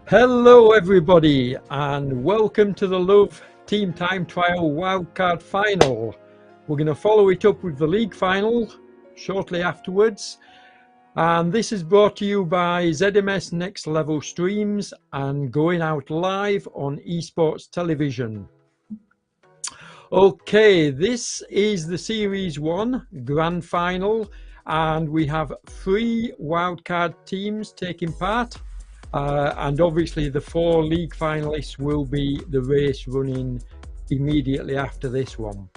Hello everybody and welcome to the Love Team Time Trial Wildcard Final. We're going to follow it up with the league final shortly afterwards, and this is brought to you by ZMS Next Level Streams and going out live on esports television. Okay, this is the Series 1 Grand Final and we have 3 wildcard teams taking part. And obviously the 4 league finalists will be the race running immediately after this one.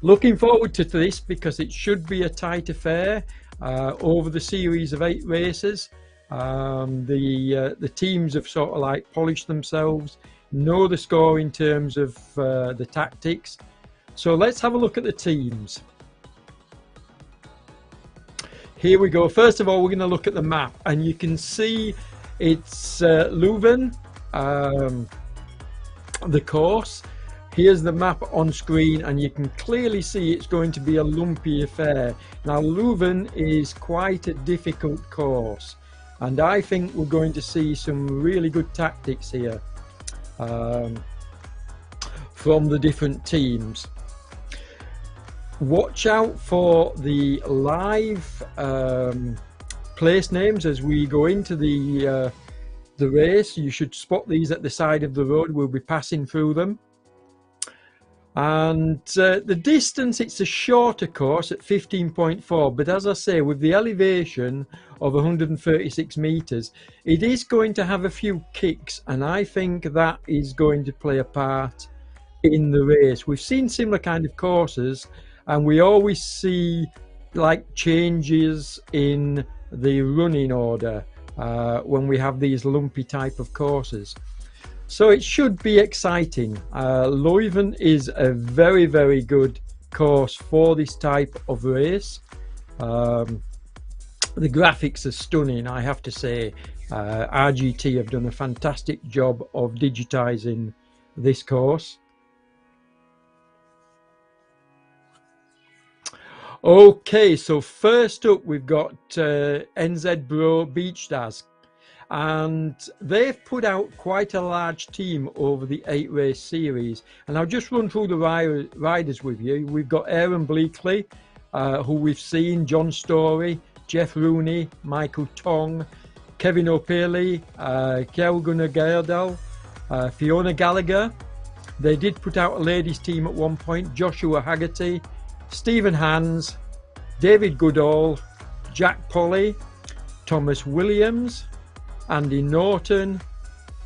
Looking forward to this because it should be a tight affair over the series of 8 races. The teams have sort of like polished themselves, know the score in terms of the tactics. So let's have a look at the teams. Here we go. First of all, we're going to look at the map, and you can see it's Leuven, the course. Here's the map on screen, and you can clearly see it's going to be a lumpy affair. Now, Leuven is quite a difficult course, and I think we're going to see some really good tactics here from the different teams. Watch out for the live place names as we go into the race. You should spot these at the side of the road. We'll be passing through them. And the distance, it's a shorter course at 15.4, but as I say, with the elevation of 136 meters, it is going to have a few kicks, and I think that is going to play a part in the race. We've seen similar kind of courses, and we always see like changes in the running order when we have these lumpy type of courses. So it should be exciting. Leuven is a very, very good course for this type of race. The graphics are stunning, I have to say. RGT have done a fantastic job of digitizing this course. Okay, so first up we've got NZ Bro Beach Stars, and they've put out quite a large team over the 8 race series, and I'll just run through the riders with you. We've got Aaron Bleakley, who we've seen, John Story, Jeff Rooney, Michael Tong, Kevin O'Pearley, Kjell Gunnar Gerdal, Fiona Gallagher. They did put out a ladies team at one point, Joshua Haggerty, Stephen Hans, David Goodall, Jack Polly, Thomas Williams, Andy Norton,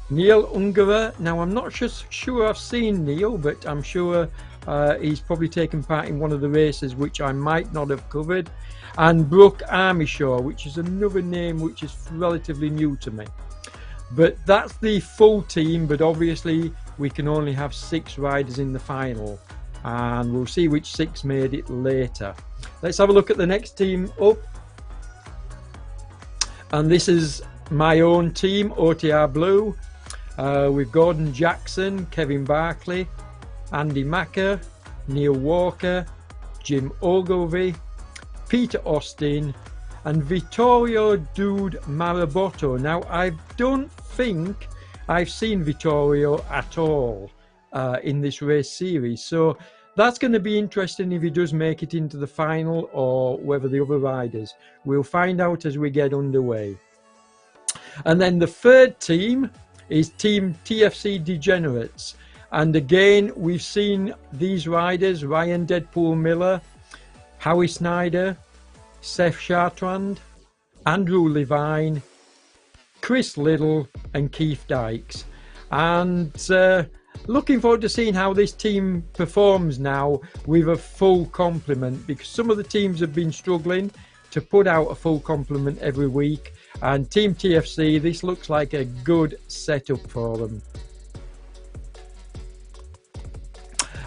Neil Ungerer. Now I'm not sure I've seen Neil, but I'm sure he's probably taken part in one of the races which I might not have covered, and Brooke Armishaw, which is another name which is relatively new to me. But that's the full team, but obviously we can only have 6 riders in the final, and we'll see which 6 made it later. Let's have a look at the next team up, and this is my own team, OTR Blue, with Gordon Jackson, Kevin Barkley, Andy Macker, Neil Walker, Jim Ogilvie, Peter Austin, and Vittorio Dude Marabotto. Now I don't think I've seen Vittorio at all in this race series, so that's going to be interesting if he does make it into the final or whether the other riders. We'll find out as we get underway. And then the third team is Team TFC Degenerates, and again we've seen these riders: Ryan Deadpool Miller, Howie Snyder, Seth Chartrand, Andrew Levine, Chris Little and Keith Dykes. And looking forward to seeing how this team performs now with a full complement, because some of the teams have been struggling to put out a full complement every week, and Team TFC, this looks like a good setup for them.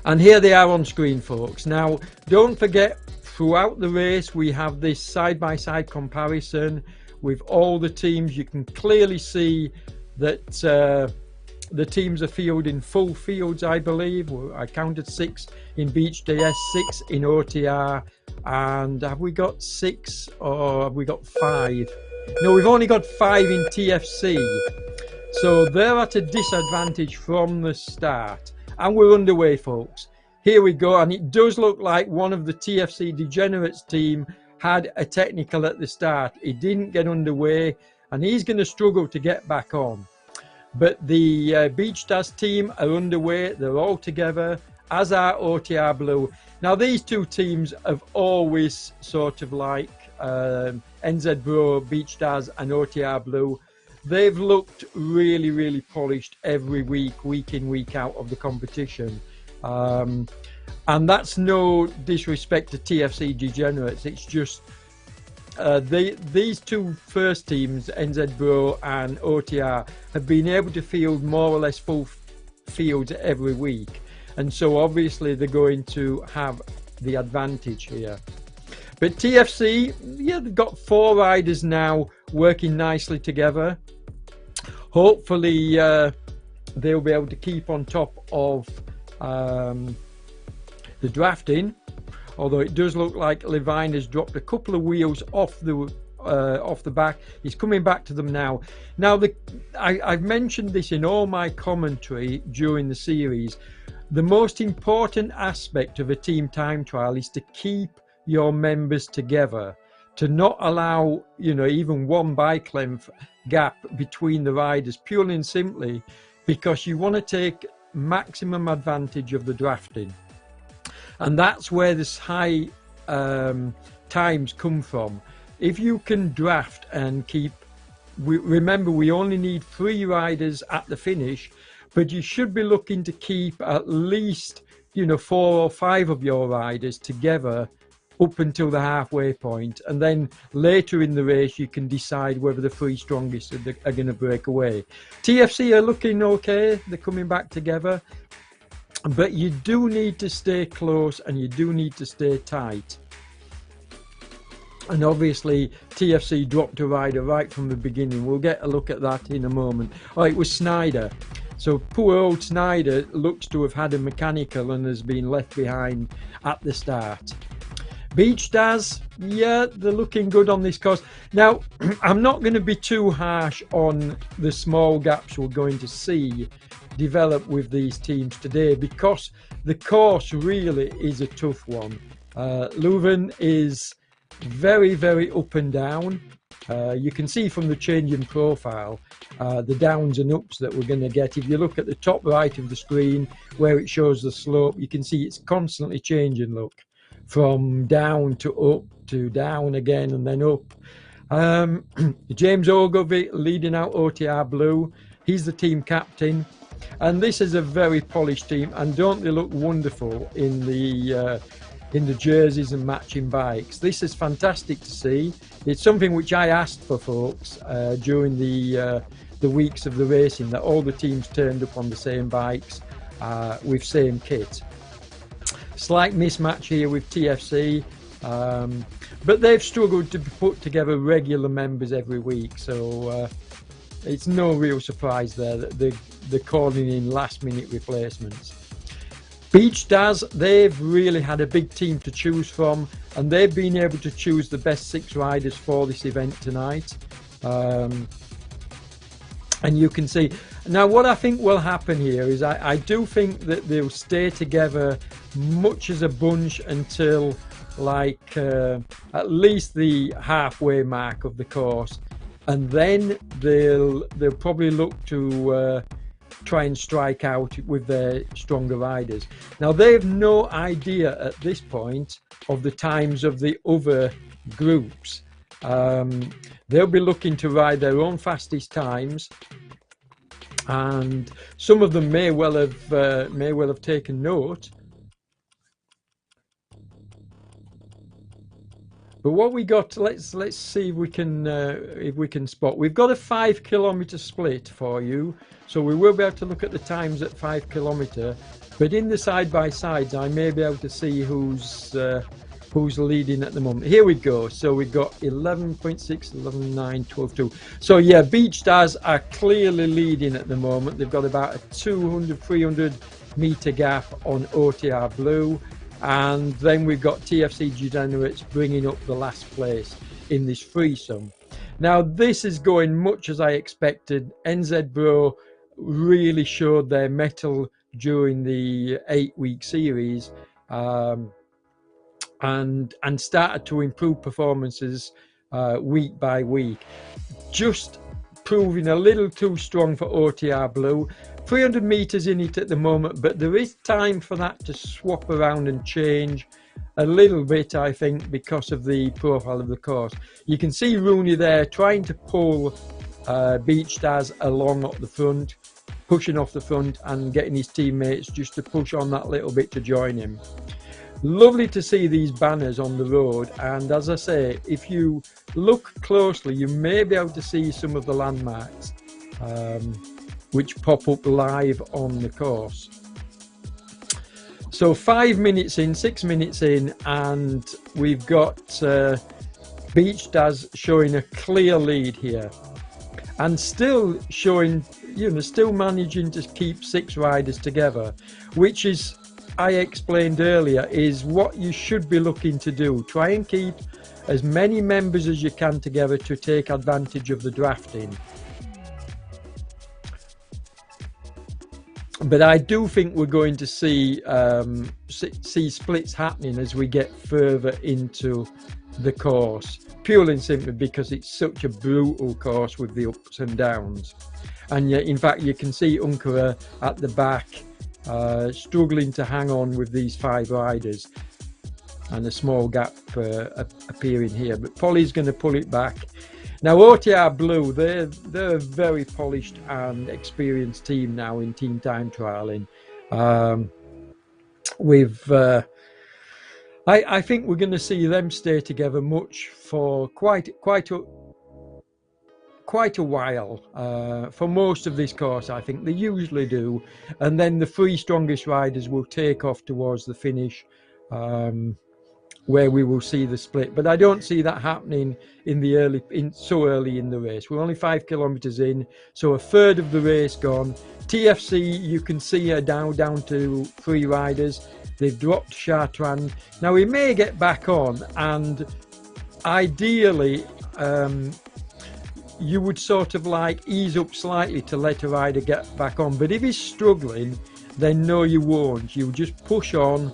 And here they are on screen, folks. Now don't forget, throughout the race we have this side-by-side comparison with all the teams. You can clearly see that the teams are fielding full fields, I believe. I counted 6 in Beach DS, 6 in OTR, and have we got 6 or have we got 5? No, we've only got 5 in TFC. So they're at a disadvantage from the start. And we're underway, folks. Here we go. And it does look like one of the TFC Degenerates team had a technical at the start. It didn't get underway, and he's going to struggle to get back on. But the Beach Stars team are underway. They're all together, as are OTR Blue. Now, these two teams have always sort of like NZ Bro, Beach Stars and OTR Blue. They've looked really, really polished every week, week in, week out of the competition. And that's no disrespect to TFC Degenerates. It's just these two first teams, NZ Bro and OTR, have been able to field more or less full fields every week. And so obviously they're going to have the advantage here. But TFC, yeah, they've got 4 riders now working nicely together. Hopefully they'll be able to keep on top of the drafting, although it does look like Levine has dropped a couple of wheels off the back. He's coming back to them now. Now, I've mentioned this in all my commentary during the series. The most important aspect of a team time trial is to keep your members together, to not allow, you know, even one bike length gap between the riders, purely and simply because you want to take maximum advantage of the drafting. And that's where this high times come from. If you can draft and keep, remember we only need 3 riders at the finish, but you should be looking to keep at least, you know, 4 or 5 of your riders together up until the halfway point, and then later in the race you can decide whether the 3 strongest are going to break away. TFC are looking okay, they're coming back together, but you do need to stay close and you do need to stay tight. And obviously TFC dropped a rider right from the beginning. We'll get a look at that in a moment. Oh, it was Snyder. So poor old Snyder looks to have had a mechanical and has been left behind at the start. Beach Stars, yeah, they're looking good on this course. Now, I'm not going to be too harsh on the small gaps we're going to see develop with these teams today, because the course really is a tough one. Leuven is very, very up and down. You can see from the change in profile the downs and ups that we're going to get. If you look at the top right of the screen where it shows the slope, you can see it's constantly changing, look, from down to up to down again and then up. James Ogilvie leading out OTR Blue. He's the team captain. And this is a very polished team, and don't they look wonderful in the jerseys and matching bikes? This is fantastic to see. It's something which I asked for, folks, during the weeks of the racing, that all the teams turned up on the same bikes with same kit. Slight mismatch here with TFC, but they've struggled to put together regular members every week, so it's no real surprise there that they're calling in last-minute replacements. Beach Stars, they've really had a big team to choose from, and they've been able to choose the best 6 riders for this event tonight. And you can see now what I think will happen here is I do think that they'll stay together much as a bunch until like at least the halfway mark of the course, and then they'll probably look to try and strike out with their stronger riders. Now they have no idea at this point of the times of the other groups. They'll be looking to ride their own fastest times, and some of them may well have taken note. But what we got, let's see if we can spot. We've got a 5 kilometer split for you, so we will be able to look at the times at 5 kilometer. But in the side by sides, I may be able to see who's leading at the moment. Here we go. So we've got 11.6, 11.9, 12.2. So yeah, Beach Stars are clearly leading at the moment. They've got about a 200, 300 meter gap on OTR Blue. And then we've got TFC Degenerates bringing up the last place in this threesome. Now this is going much as I expected. NZ Bro really showed their mettle during the 8-week series, and started to improve performances week by week. Just proving a little too strong for OTR Blue. 300 meters in it at the moment, but there is time for that to swap around and change a little bit, I think, because of the profile of the course. You can see Rooney there trying to pull Beach Stars along up the front, pushing off the front and getting his teammates just to push on that little bit to join him. Lovely to see these banners on the road, and as I say, if you look closely you may be able to see some of the landmarks which pop up live on the course. So 5 minutes in, 6 minutes in, and we've got Beach Stars showing a clear lead here, and still showing, still managing to keep 6 riders together, which is, I explained earlier, is what you should be looking to do. Try and keep as many members as you can together to take advantage of the drafting. But I do think we're going to see splits happening as we get further into the course, purely and simply because it's such a brutal course with the ups and downs. And yet, in fact, you can see Unkara at the back struggling to hang on with these 5 riders, and a small gap appearing here, but Polly's going to pull it back. Now OTR Blue, they're a very polished and experienced team now in team time trialing. I think we're going to see them stay together for quite a while, for most of this course. I think they usually do, and then the 3 strongest riders will take off towards the finish, where we will see the split. But I don't see that happening so early in the race. We're only 5 kilometers in, so a third of the race gone. TFC, you can see, are down to 3 riders. They've dropped Chartrand. Now he may get back on, and ideally you would sort of like ease up slightly to let a rider get back on. But if he's struggling, then no, you won't. You just push on.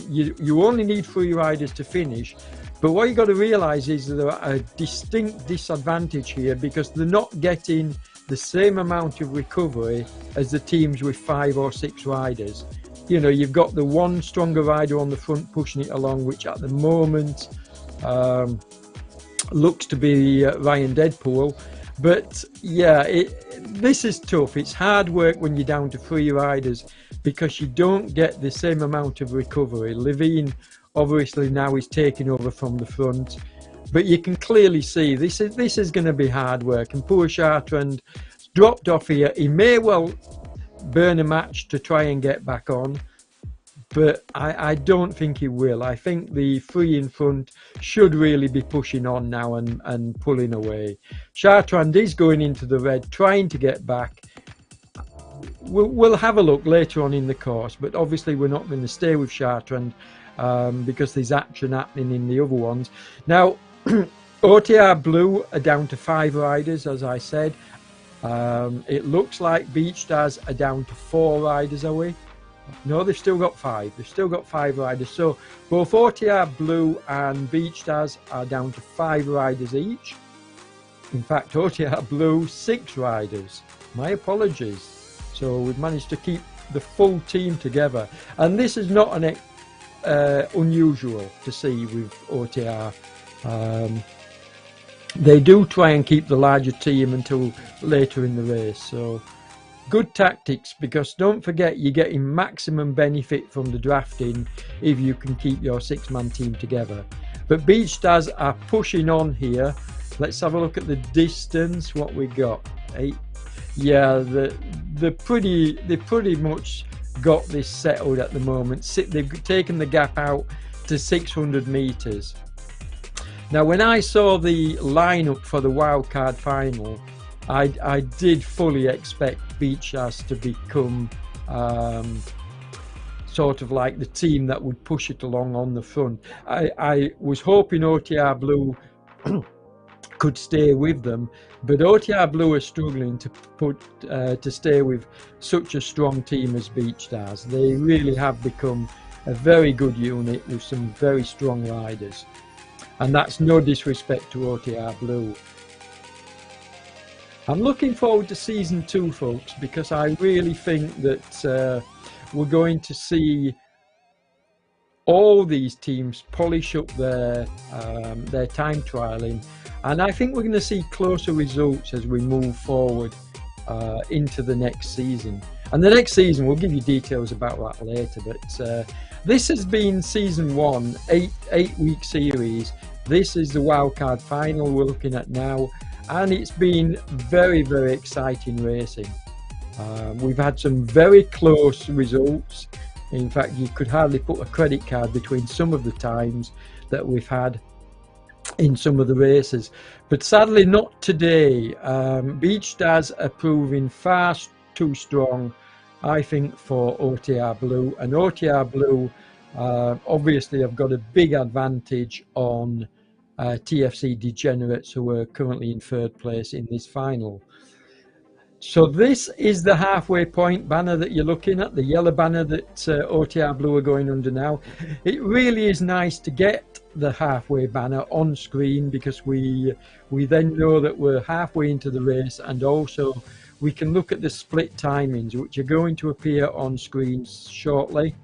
You only need 3 riders to finish, but what you got to realize is there are a distinct disadvantage here, because they're not getting the same amount of recovery as the teams with 5 or 6 riders. You've got the one stronger rider on the front pushing it along, which at the moment looks to be Ryan Deadpool. But yeah, this is tough. It's hard work when you're down to 3 riders, because you don't get the same amount of recovery. Levine obviously now is taking over from the front, but you can clearly see this is going to be hard work. And poor Chartrand dropped off here. He may well burn a match to try and get back on, but I don't think he will. I think the 3 in front should really be pushing on now and pulling away. Chartrand is going into the red, trying to get back. We'll have a look later on in the course, but obviously we're not going to stay with Chartrand because there's action happening in the other ones. Now, OTR Blue are down to 5 riders, as I said. It looks like Beach Stars are down to 4 riders, are we? No, they've still got 5. They've still got 5 riders. So both OTR Blue and Beach Stars are down to 5 riders each. In fact, OTR Blue, 6 riders. My apologies. So we've managed to keep the full team together, and this is not an unusual to see with OTR. They do try and keep the larger team until later in the race, so good tactics, because don't forget, you're getting maximum benefit from the drafting if you can keep your 6-man team together. But Beach Stars are pushing on here. Let's have a look at the distance. What we got? 8. Yeah, they pretty much got this settled at the moment. They've taken the gap out to 600 meters. Now, when I saw the lineup for the wildcard final, I did fully expect Beach Stars to become sort of like the team that would push it along on the front. I was hoping OTR Blue could stay with them, but OTR Blue are struggling to stay with such a strong team as Beach Stars. They really have become a very good unit with some very strong riders, and that's no disrespect to OTR Blue. I'm looking forward to season 2, folks, because I really think that we're going to see all these teams polish up their time trialing, and I think we're going to see closer results as we move forward into the next season. And the next season, we'll give you details about that later, but this has been season 1, eight-week series. This is the wildcard final we're looking at now, and it's been very, very exciting racing. We've had some very close results. In fact, you could hardly put a credit card between some of the times that we've had in some of the races, but sadly not today. Beach Stars are proving far too strong, I think, for OTR Blue, and OTR Blue obviously have got a big advantage on TFC Degenerates, who are currently in 3rd place in this final. So this is the halfway point banner that you're looking at, the yellow banner that OTR Blue are going under now. It really is nice to get the halfway banner on screen, because we then know that we're halfway into the race, and also we can look at the split timings, which are going to appear on screen shortly.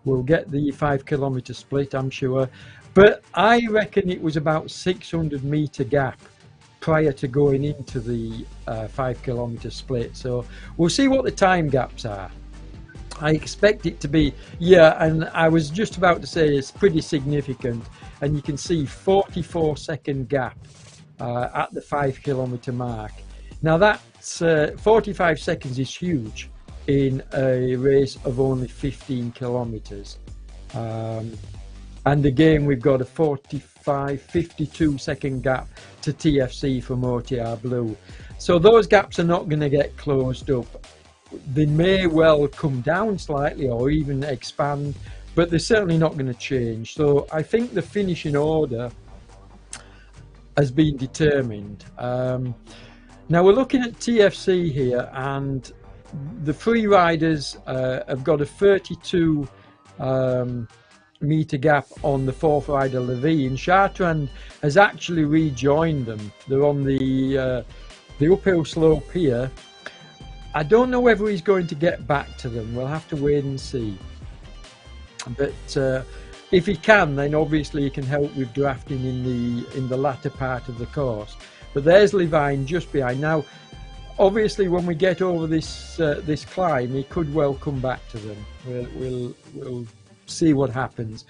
We'll get the 5 kilometer split, I'm sure, but I reckon it was about 600-meter gap prior to going into the 5 kilometer split. So we'll see what the time gaps are. I expect it to be, yeah, and I was just about to say it's pretty significant, and you can see 44-second gap at the 5 kilometer mark. Now that's 45 seconds is huge in a race of only 15 kilometers. And again, we've got a 52-second gap to TFC from OTR Blue. So those gaps are not going to get closed up. They may well come down slightly or even expand, but they're certainly not going to change. So I think the finishing order has been determined. Now we're looking at TFC here, and the 3 riders have got a 32 meter gap on the 4th rider, Levine. Chartrand has actually rejoined them. They're on the uphill slope here. I don't know whether he's going to get back to them. We'll have to wait and see. But if he can, then obviously he can help with drafting in the latter part of the course. But there's Levine just behind. Now, obviously, when we get over this this climb, he could well come back to them. We'll see what happens.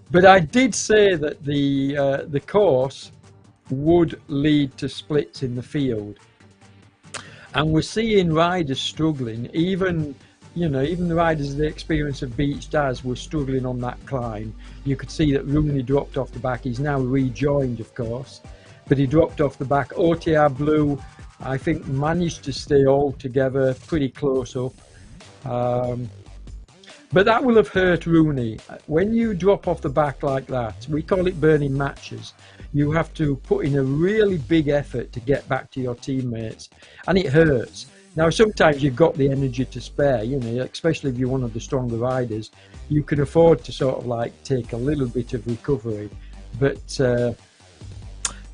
But I did say that the course would lead to splits in the field, and we're seeing riders struggling. Even the riders of the experience of Beach Stars were struggling on that climb. You could see that Rooney dropped off the back. He's now rejoined, of course, but he dropped off the back. OTR Blue, I think, managed to stay all together pretty close up. But that will have hurt Rooney. When you drop off the back like that, we call it burning matches. You have to put in a really big effort to get back to your teammates, and it hurts. Now, sometimes you've got the energy to spare, especially if you're one of the stronger riders. You can afford to sort of like take a little bit of recovery. But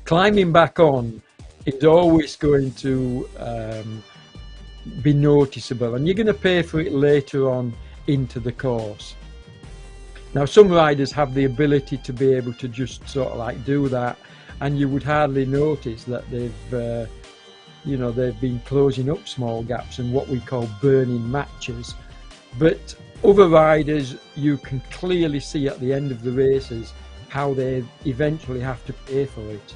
climbing back on is always going to be noticeable, and you're going to pay for it later on into the course. Now, some riders have the ability to be able to just sort of like do that, and you would hardly notice that they've been closing up small gaps and what we call burning matches. But other riders, you can clearly see at the end of the races how they eventually have to pay for it.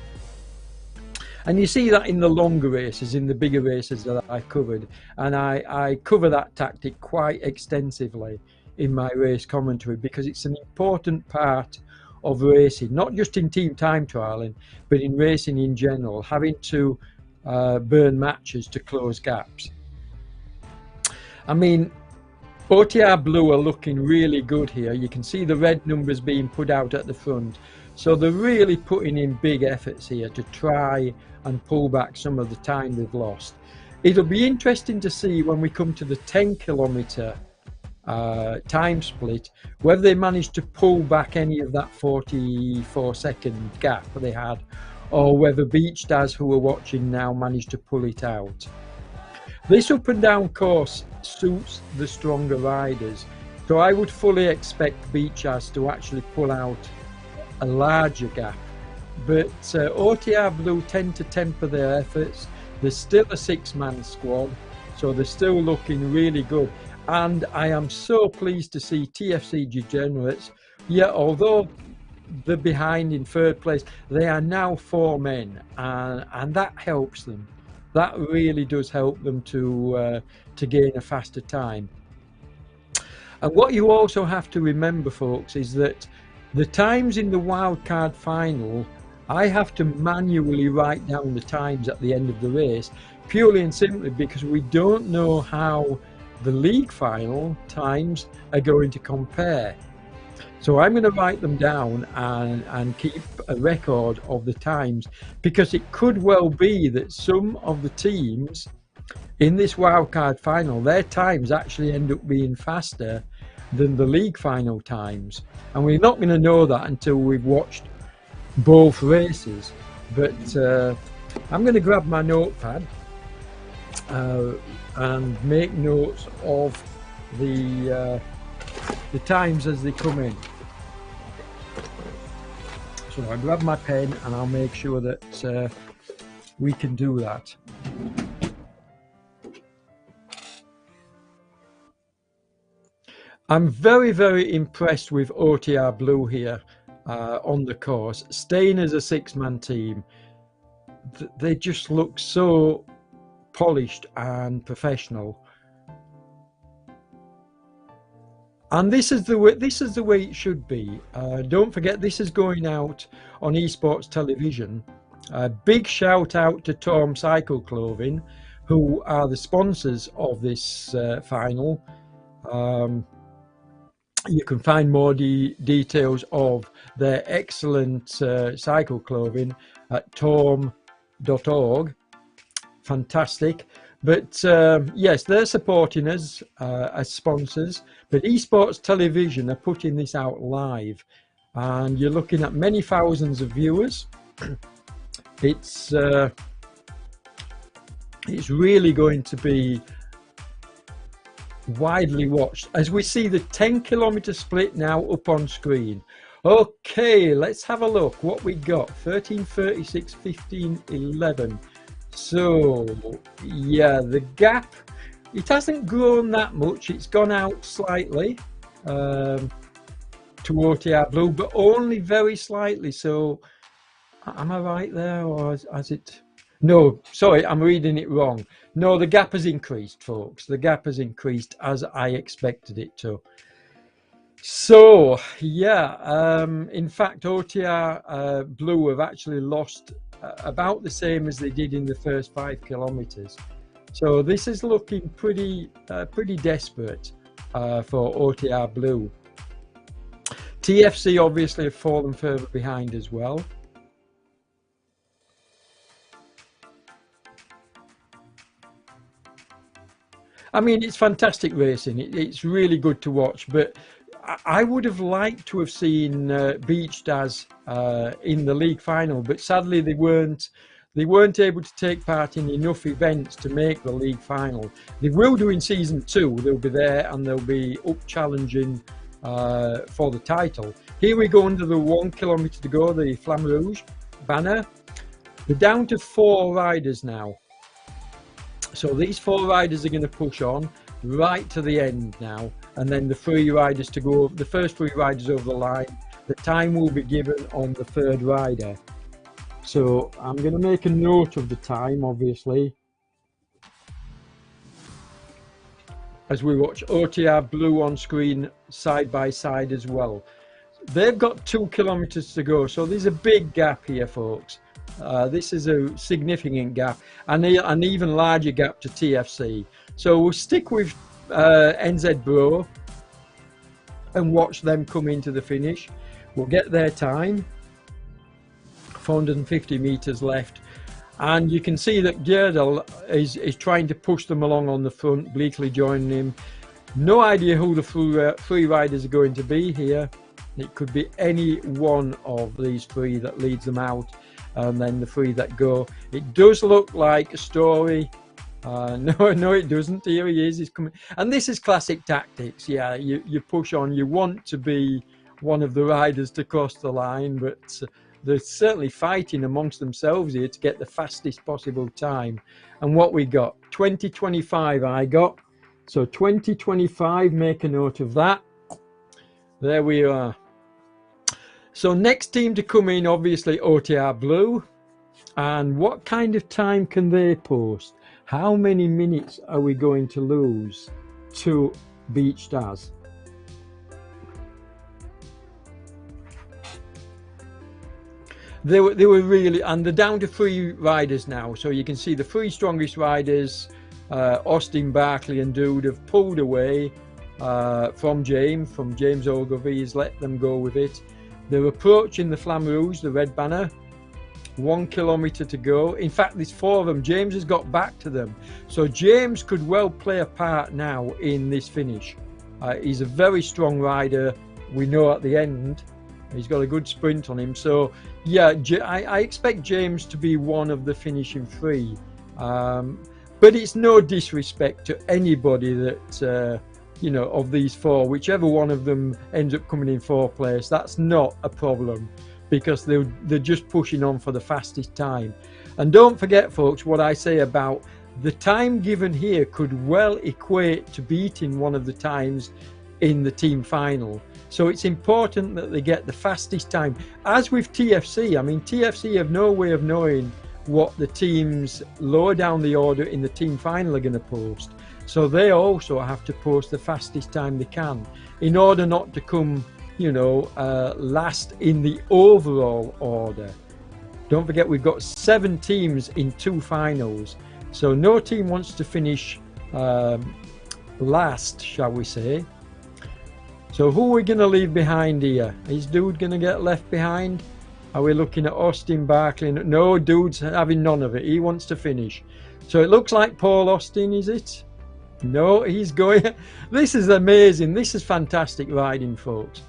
And you see that in the longer races, in the bigger races that I covered. And I cover that tactic quite extensively in my race commentary, because it's an important part of racing, not just in team time trialing, but in racing in general, having to burn matches to close gaps. I mean, OTR Blue are looking really good here. You can see the red numbers being put out at the front. So they're really putting in big efforts here to try and pull back some of the time they've lost. It'll be interesting to see when we come to the 10 kilometre time split, whether they managed to pull back any of that 44-second gap they had, or whether Beach Daz, who are watching now, managed to pull it out. This up and down course suits the stronger riders, so I would fully expect Beach Daz to actually pull out a larger gap. But OTR Blue tend to temper their efforts. They're still a 6-man squad, so they're still looking really good. And I am so pleased to see TFC Degenerates, although they're behind in 3rd place, they are now 4 men, and that helps them. That really does help them to gain a faster time. And what you also have to remember, folks, is that the times in the wildcard final, I have to manually write down the times at the end of the race, purely and simply because we don't know how the league final times are going to compare. So I'm going to write them down and keep a record of the times, because it could well be that some of the teams in this wildcard final, their times actually end up being faster than the league final times. And we're not going to know that until we've watched both races. But I'm going to grab my notepad and make notes of the times as they come in. So I grab my pen and I'll make sure that we can do that. I'm very, very impressed with OTR Blue here on the course, staying as a 6-man team. They just look so polished and professional. And this is the way it should be. Don't forget, this is going out on esports television. Big shout out to Torm Cycle Clothing, who are the sponsors of this final. You can find more details of their excellent cycle clothing at torm.org. Fantastic. But yes, they're supporting us as sponsors, but esports television are putting this out live, and you're looking at many thousands of viewers. It's really going to be widely watched as we see the 10-kilometer split now up on screen. Okay, let's have a look what we got. 13:36, 15:11. So yeah, the gap, it hasn't grown that much. It's gone out slightly to OTR Blue, but only very slightly. So am I right there, or has it? No, sorry, I'm reading it wrong. No, the gap has increased, folks. The gap has increased as I expected it to. So yeah, in fact, OTR Blue have actually lost about the same as they did in the first 5 kilometers. So this is looking pretty desperate for OTR Blue. TFC obviously have fallen further behind as well. I mean, it's fantastic racing. It's really good to watch, but I would have liked to have seen Beach Daz in the league final, but sadly they weren't able to take part in enough events to make the league final. They will do in season 2. They'll be there and they'll be up challenging for the title. Here we go under the 1 kilometer to go, the Flamme Rouge banner. We're down to 4 riders now. So these 4 riders are going to push on right to the end now, and then the 3 riders to go, the first 3 riders over the line. The time will be given on the 3rd rider. So I'm going to make a note of the time, obviously, as we watch OTR Blue on screen side by side as well. They've got 2 kilometers to go, so there's a big gap here, folks. This is a significant gap, and an even larger gap to TFC. So we'll stick with NZ Bro and watch them come into the finish. We'll get their time. 450 meters left, and you can see that Gerdel is trying to push them along on the front, Bleakley joining him. No idea who the three riders are going to be here. It could be any one of these three that leads them out, and then the three that go. It does look like a Story. No, it doesn't. Here he is. He's coming. And this is classic tactics. Yeah, you push on. You want to be one of the riders to cross the line, but they're certainly fighting amongst themselves here to get the fastest possible time. And what we got? 20:25 I got. So 20:25, make a note of that. There we are. So next team to come in, obviously OTR Blue. And what kind of time can they post? How many minutes are we going to lose to Beach Stars? They were really, and they're down to 3 riders now. So you can see the 3 strongest riders, Austin, Barkley and Dude, have pulled away from James Ogilvie. He's let them go with it. They're approaching the Flamme Rouge, the red banner. 1 kilometre to go. In fact, there's 4 of them. James has got back to them. So James could well play a part now in this finish. He's a very strong rider. We know at the end, he's got a good sprint on him. So yeah, I expect James to be one of the finishing 3. But it's no disrespect to anybody that, you know, of these 4, whichever one of them ends up coming in 4th place, that's not a problem, because they're just pushing on for the fastest time. And don't forget, folks, what I say about the time given here could well equate to beating one of the times in the team final. So it's important that they get the fastest time. As with TFC, I mean, TFC have no way of knowing what the teams lower down the order in the team final are going to post. So they also have to post the fastest time they can in order not to come, you know, last in the overall order. Don't forget, we've got 7 teams in 2 finals, so no team wants to finish last, shall we say. So who are we going to leave behind here? Is Dude going to get left behind? Are we looking at Austin, Barkley? No, Dude's having none of it. He wants to finish. So it looks like Paul Austin, is it? No, he's going. This is amazing. This is fantastic riding, folks,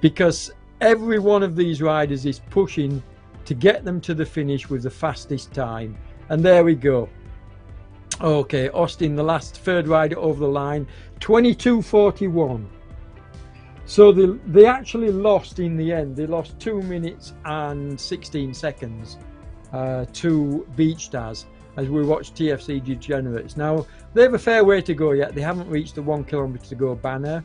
because every one of these riders is pushing to get them to the finish with the fastest time. And there we go. Okay, Austin, the last 3rd rider over the line, 22:41. So they actually lost in the end. They lost 2 minutes and 16 seconds to Beach Stars as we watch TFC Degenerates. Now, they have a fair way to go yet. They haven't reached the 1 kilometre to go banner.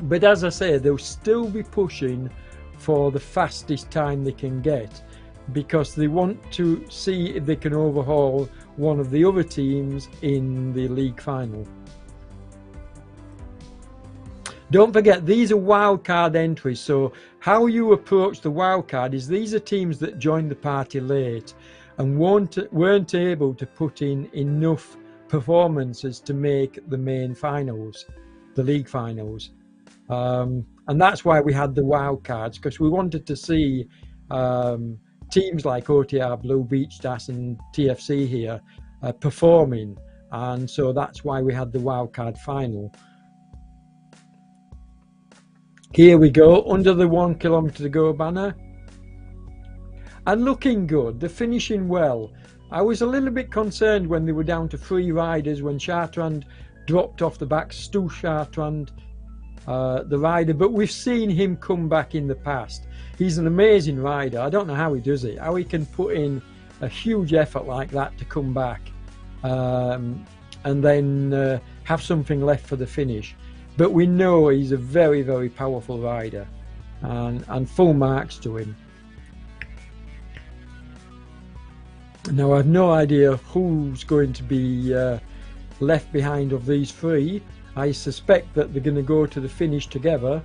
But as I say, they'll still be pushing for the fastest time they can get, because they want to see if they can overhaul one of the other teams in the league final. Don't forget, these are wildcard entries. So how you approach the wildcard is these are teams that joined the party late and weren't able to put in enough performances to make the main finals, the league finals. And that's why we had the wildcards, because we wanted to see teams like OTR Blue, Beach Stars and TFC here performing. And so that's why we had the wildcard final. Here we go, under the 1 kilometre to go banner. And looking good, they're finishing well. I was a little bit concerned when they were down to 3 riders, when Chartrand dropped off the back, Stu Chartrand, the rider, but we've seen him come back in the past. He's an amazing rider. I don't know how he does it, how he can put in a huge effort like that to come back and then have something left for the finish. But we know he's a very, very powerful rider, and full marks to him. Now, I've no idea who's going to be left behind of these 3. I suspect that they're going to go to the finish together,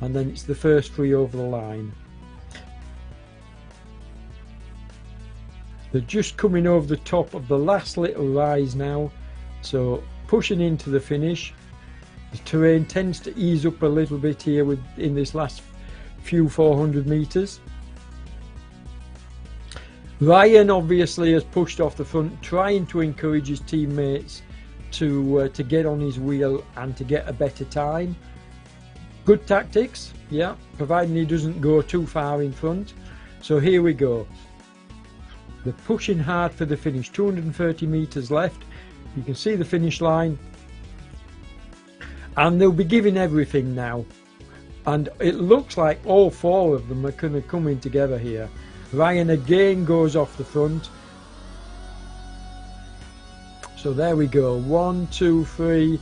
and then it's the first 3 over the line. They're just coming over the top of the last little rise now, so pushing into the finish. The terrain tends to ease up a little bit here in this last few 400 meters. Ryan obviously has pushed off the front, trying to encourage his teammates to get on his wheel and to get a better time. Good tactics, yeah, providing he doesn't go too far in front. So here we go. They're pushing hard for the finish. 230 meters left. You can see the finish line, and they'll be giving everything now. And it looks like all four of them are kind of coming together here. Ryan again goes off the front. So there we go. 1, 2, 3.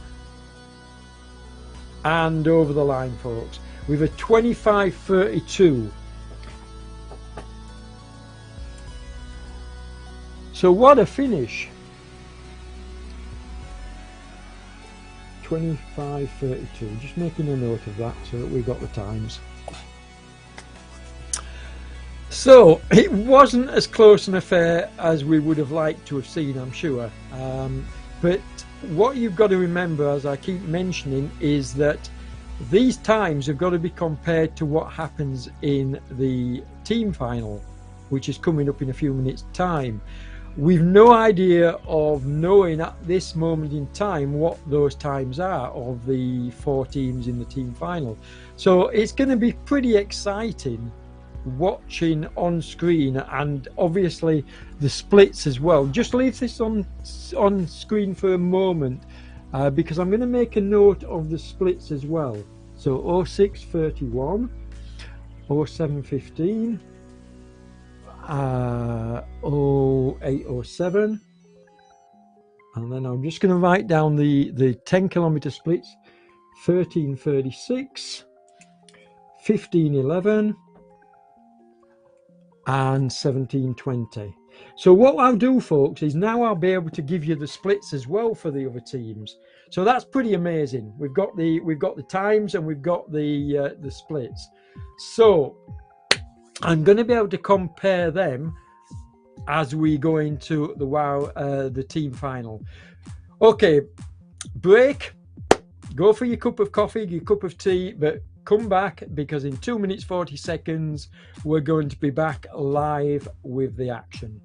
And over the line, folks. With a 25:32. So what a finish. 25:32. Just making a note of that so that we've got the times. So it wasn't as close an affair as we would have liked to have seen, I'm sure. But what you've got to remember, as I keep mentioning, is that these times have got to be compared to what happens in the team final, which is coming up in a few minutes' time. We've no idea of knowing at this moment in time what those times are of the 4 teams in the team final. So it's going to be pretty exciting watching on screen, and obviously the splits as well. Just leave this on screen for a moment because I'm going to make a note of the splits as well. So 06:31, 07:15, 08:07, and then I'm just going to write down the 10-kilometer splits. 13:36, 15:11, and 17:20. So what I'll do, folks, is now I'll be able to give you the splits as well for the other teams. So that's pretty amazing. We've got the times and we've got the splits. So I'm going to be able to compare them as we go into the team final. Okay, break. Go for your cup of coffee, your cup of tea, but come back, because in 2 minutes 40 seconds we're going to be back live with the action.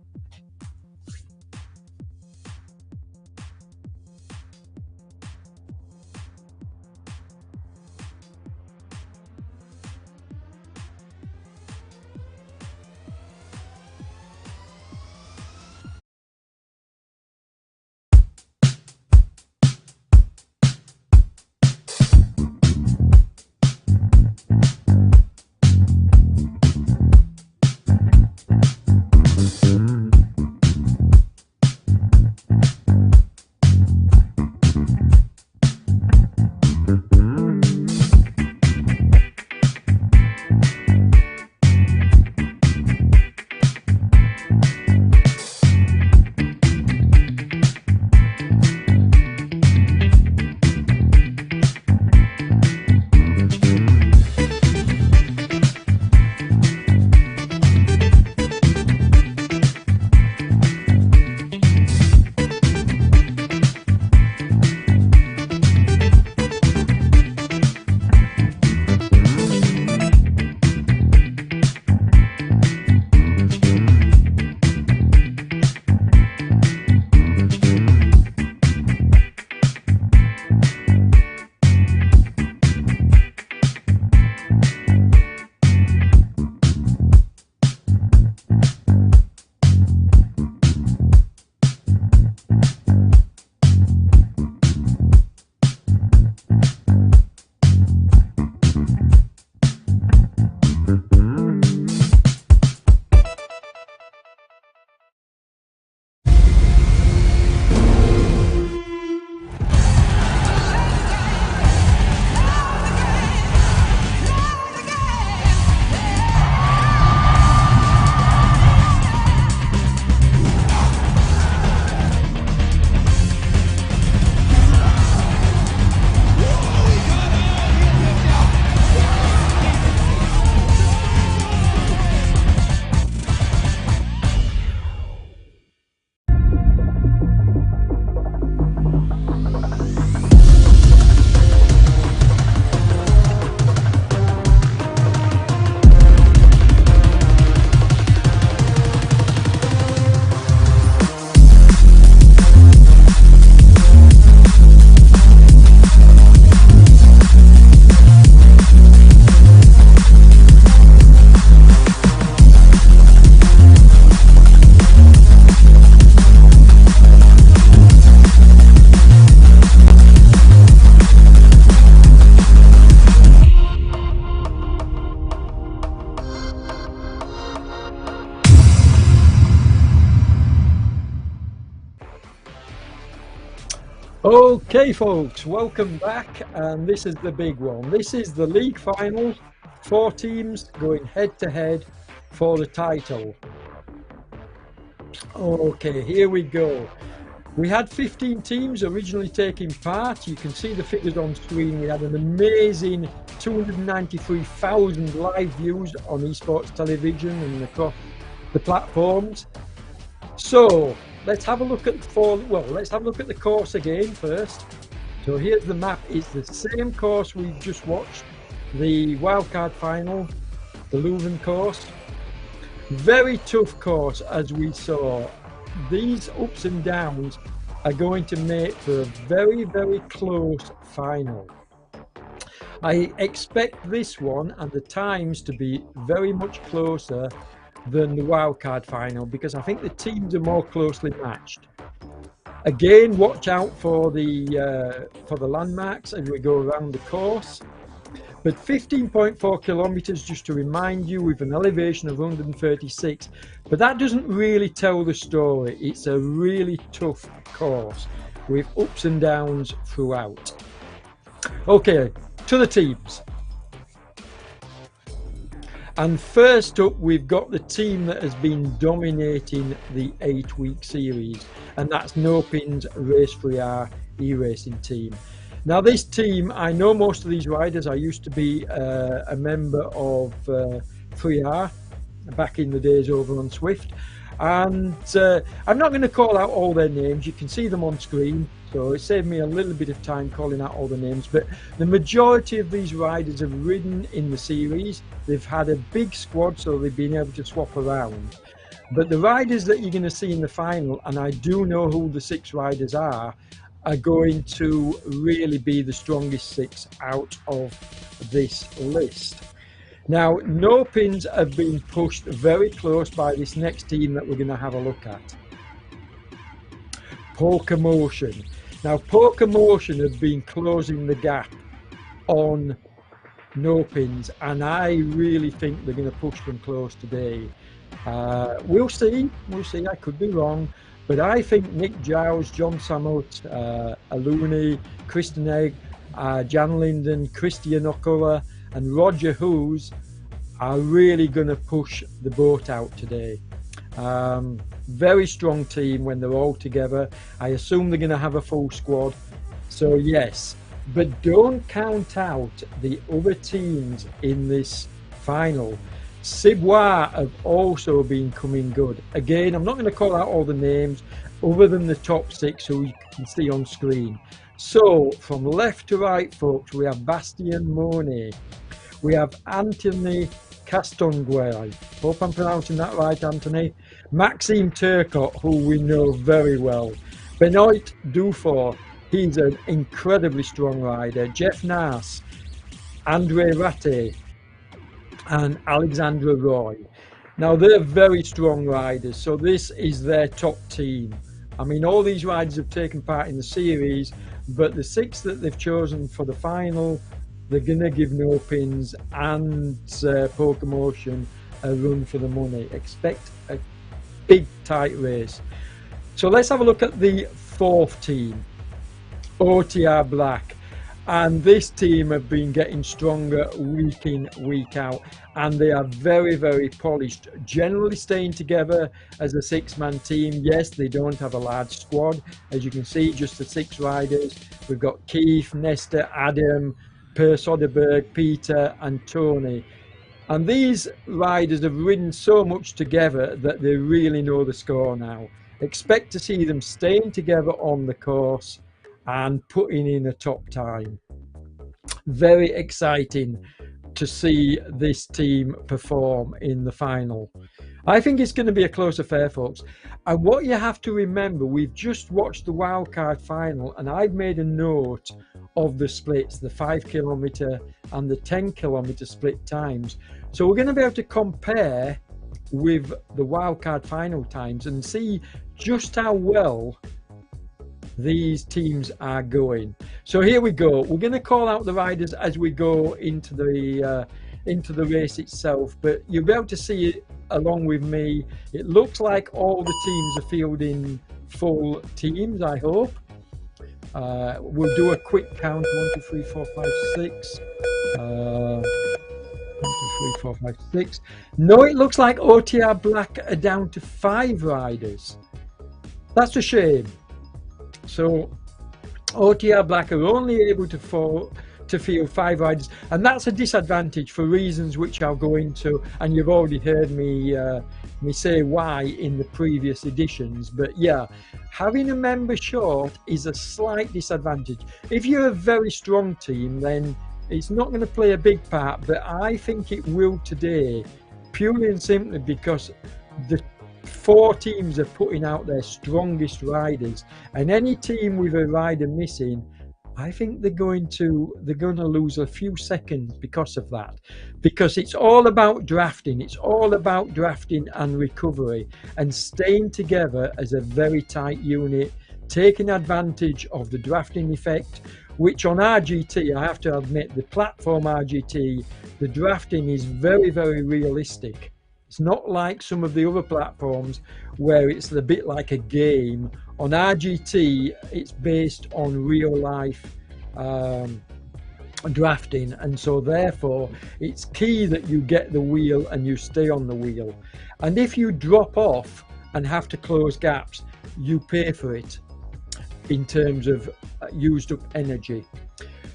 Okay, folks, welcome back. And this is the big one. This is the league final. 4 teams going head to head for the title. Okay, here we go. We had 15 teams originally taking part. You can see the figures on screen. We had an amazing 293,000 live views on esports television and across the platforms. So let's have a look at let's have a look at the course again first. So here's the map. It's the same course we've just watched, the wildcard final, the Leuven course. Very tough course, as we saw. These ups and downs are going to make for a very, very close final. I expect this one and the times to be very much closer than the wildcard final, because I think the teams are more closely matched. Again, watch out for the landmarks as we go around the course. But 15.4 kilometers, just to remind you, with an elevation of 136. But that doesn't really tell the story. It's a really tough course with ups and downs throughout. Okay, to the teams. And first up, we've got the team that has been dominating the 8-week series, and that's Nopin's Race 3R e-racing team. Now, this team, I know most of these riders. I used to be a member of 3R back in the days over on Swift, and I'm not going to call out all their names. You can see them on screen, so it saved me a little bit of time calling out all the names. But the majority of these riders have ridden in the series. They've had a big squad, so they've been able to swap around. But the riders that you're going to see in the final, and I do know who the 6 riders are going to really be the strongest 6 out of this list. Now, no pins have been pushed very close by this next team that we're going to have a look at. Poker Motion. Now, Poker Motion have been closing the gap on no pins, and I really think they're going to push them close today. We'll see. I could be wrong. But I think Nick Giles, John Samut, Aluni, Kristen Egg, Jan Linden, Christian Okulla and Roger Hoos are really going to push the boat out today. Very strong team when they're all together. I assume they're going to have a full squad. So yes, but don't count out the other teams in this final. Cibois have also been coming good. Again, I'm not going to call out all the names other than the top 6 who you can see on screen. So from left to right, folks, we have Bastien Monet. We have Anthony Castonguay. Hope I'm pronouncing that right, Anthony. Maxime Turcot, who we know very well. Benoit Dufour, he's an incredibly strong rider. Jeff Nass, Andre Ratte, and Alexandra Roy. Now, they're very strong riders, so this is their top team. I mean, all these riders have taken part in the series, but the 6 that they've chosen for the final, they're going to give No Pins and Poker Motion a run for the money. Expect a big, tight race. So let's have a look at the 4th team, OTR Black. And this team have been getting stronger week in, week out, and they are very, very polished, generally staying together as a 6-man team. Yes, they don't have a large squad, as you can see, just the 6 riders. We've got Keith, Nestor, Adam, Per Soderberg, Peter and Tony. And these riders have ridden so much together that they really know the score now. Expect to see them staying together on the course and putting in a top time. Very exciting to see this team perform in the final. I think it's going to be a close affair, folks. And what you have to remember, we've just watched the wildcard final, and I've made a note of the splits, the 5 kilometer and the 10 kilometer split times. So we're going to be able to compare with the wildcard final times and see just how well these teams are going. So here we go. We're going to call out the riders as we go into the race itself, but you'll be able to see it along with me. It looks like all the teams are fielding full teams, I hope. We'll do a quick count. 1, 2, 3, 4, 5, 6. 1, 2, 3, 4, 5, 6. No, it looks like OTR Black are down to 5 riders. That's a shame. So OTR Black are only able to field 5 riders, and that's a disadvantage for reasons which I'll go into, and you've already heard me say why in the previous editions. But yeah, having a member short is a slight disadvantage. If you're a very strong team, then it's not going to play a big part, but I think it will today, purely and simply because the 4 teams are putting out their strongest riders, and any team with a rider missing, I think they're going to lose a few seconds because of that, because it's all about drafting. It's all about drafting and recovery and staying together as a very tight unit, taking advantage of the drafting effect, which on RGT, I have to admit, the platform RGT, the drafting is very, very realistic. It's not like some of the other platforms where it's a bit like a game. On RGT, it's based on real life drafting, and so therefore it's key that you get the wheel and you stay on the wheel. And if you drop off and have to close gaps, you pay for it in terms of used up energy.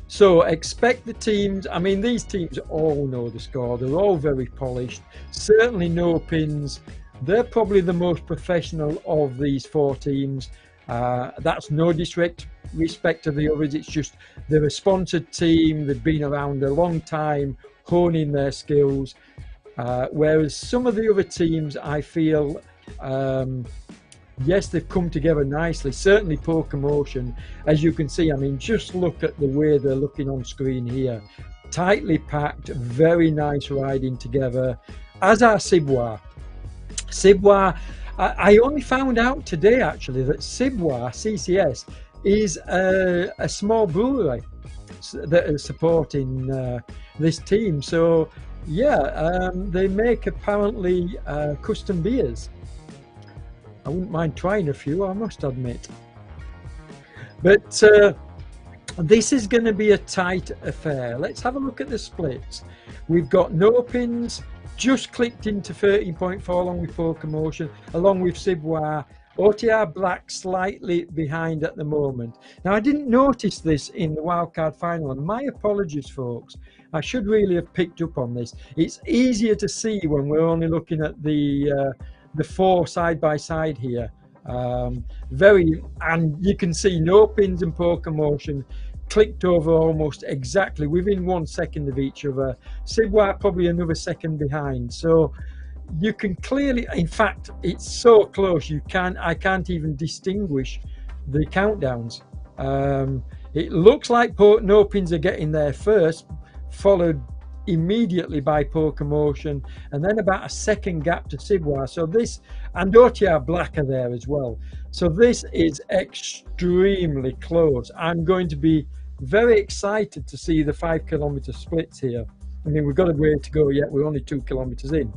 So expect the teams, I mean, these teams all know the score, they're all very polished, certainly no pins. They're probably the most professional of these 4 teams. That's no disrespect to the others, it's just they're a sponsored team, they've been around a long time honing their skills, whereas some of the other teams, I feel, yes, they've come together nicely. Certainly Pokemotion, as you can see, I mean, just look at the way they're looking on screen here. Tightly packed, very nice riding together, as are Ciboire. I only found out today actually that Ciboire, CCS, is a small brewery that is supporting this team. So yeah, they make apparently custom beers. I wouldn't mind trying a few, I must admit. But this is going to be a tight affair. Let's have a look at the splits. We've got no pins, just clicked into 13.4 along with Pokemotion, along with Ciboire. OTR Black slightly behind at the moment. Now, I didn't notice this in the wildcard final, and my apologies, folks. I should really have picked up on this. It's easier to see when we're only looking at the 4 side by side here. And you can see no pins and Pokemotion clicked over almost exactly within 1 second of each other. Ciboire probably another second behind. So you can clearly, in fact, it's so close I can't even distinguish the countdowns. It looks like no pins are getting there first, followed immediately by Pokemotion, and then about a second gap to Ciboire. So this, and OTR Black are there as well. So this is extremely close. I'm going to be very excited to see the 5 kilometer splits here. I mean, we've got a way to go yet, we're only 2 kilometers in.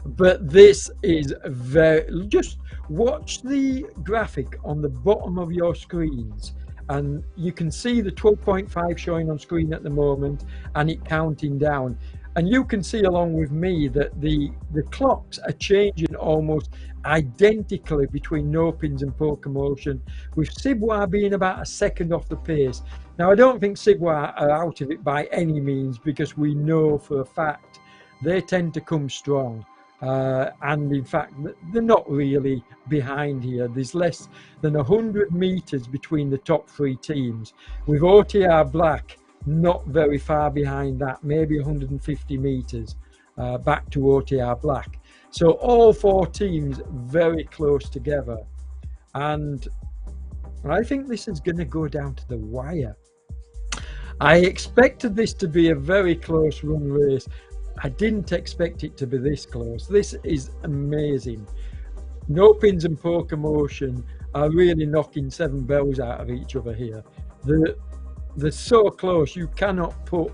But this is just watch the graphic on the bottom of your screens, and you can see the 12.5 showing on screen at the moment and it counting down, and you can see along with me that the clocks are changing almost identically between no pins and Pokemotion, with Ciboire being about a second off the pace. Now, I don't think Ciboire are out of it by any means, because we know for a fact they tend to come strong. And in fact, they're not really behind here. There's less than 100 meters between the top 3 teams, with OTR Black not very far behind that, maybe 150 meters back to OTR Black. So all 4 teams very close together, and I think this is going to go down to the wire. I expected this to be a very close run race. I didn't expect it to be this close. This is amazing. No pins and Pokemotion are really knocking 7 bells out of each other here. They're so close, you cannot put,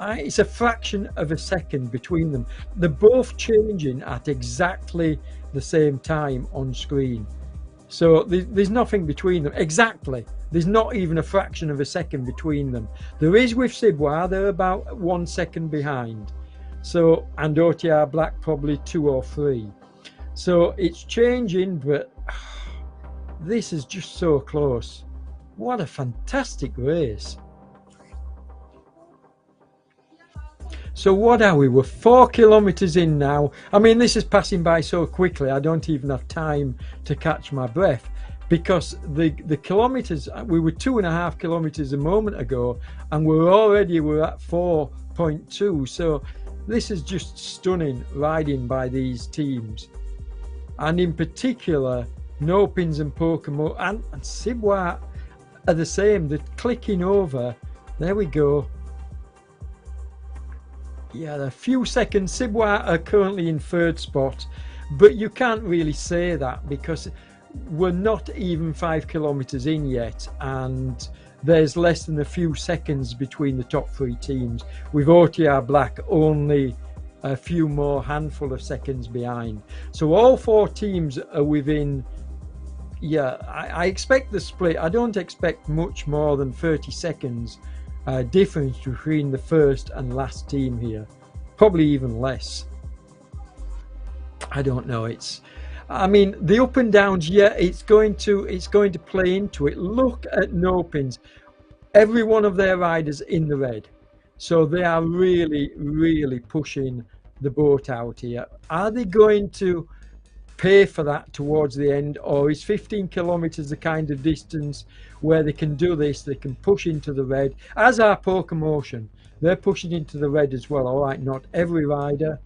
it's a fraction of a second between them. They're both changing at exactly the same time on screen. So there's nothing between them. Exactly. There's not even a fraction of a second between them. There is with Ciboire, they're about 1 second behind. So, and OTR Black probably 2 or 3. So it's changing, but this is just so close. What a fantastic race. So what are we? We're 4 kilometers in now. I mean, this is passing by so quickly, I don't even have time to catch my breath, because the kilometers, we were 2.5 kilometers a moment ago, and we're at 4.2. So this is just stunning riding by these teams. And in particular, No Pins and Pokemon and Ciboire are the same. They're clicking over. There we go. Yeah, a few seconds. Ciboire are currently in 3rd spot, but you can't really say that because we're not even 5 kilometers in yet, and there's less than a few seconds between the top 3 teams, with OTR Black only a few more handful of seconds behind. So all 4 teams are within, yeah, I expect the split. I don't expect much more than 30 seconds difference between the first and last team here, probably even less. I don't know. I mean, the up and downs, yeah, it's going to play into it. Look at No Pins. Every one of their riders in the red, so they are really pushing the boat out here. Are they going to pay for that towards the end, or is 15 kilometers the kind of distance where they can do this? They can push into the red, as are Pokemotion. They're pushing into the red as well. All right, not every rider.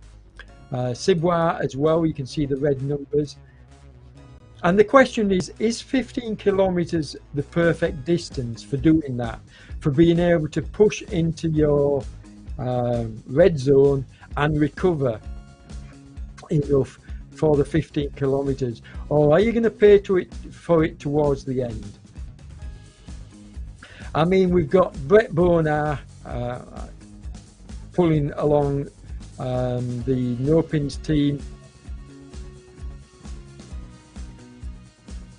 Ciboire as well, you can see the red numbers. And the question is 15 kilometers the perfect distance for doing that, for being able to push into your red zone and recover enough for the 15 kilometers, or are you going to pay for it towards the end? I mean, we've got Brett Bonar pulling along the No Pins team.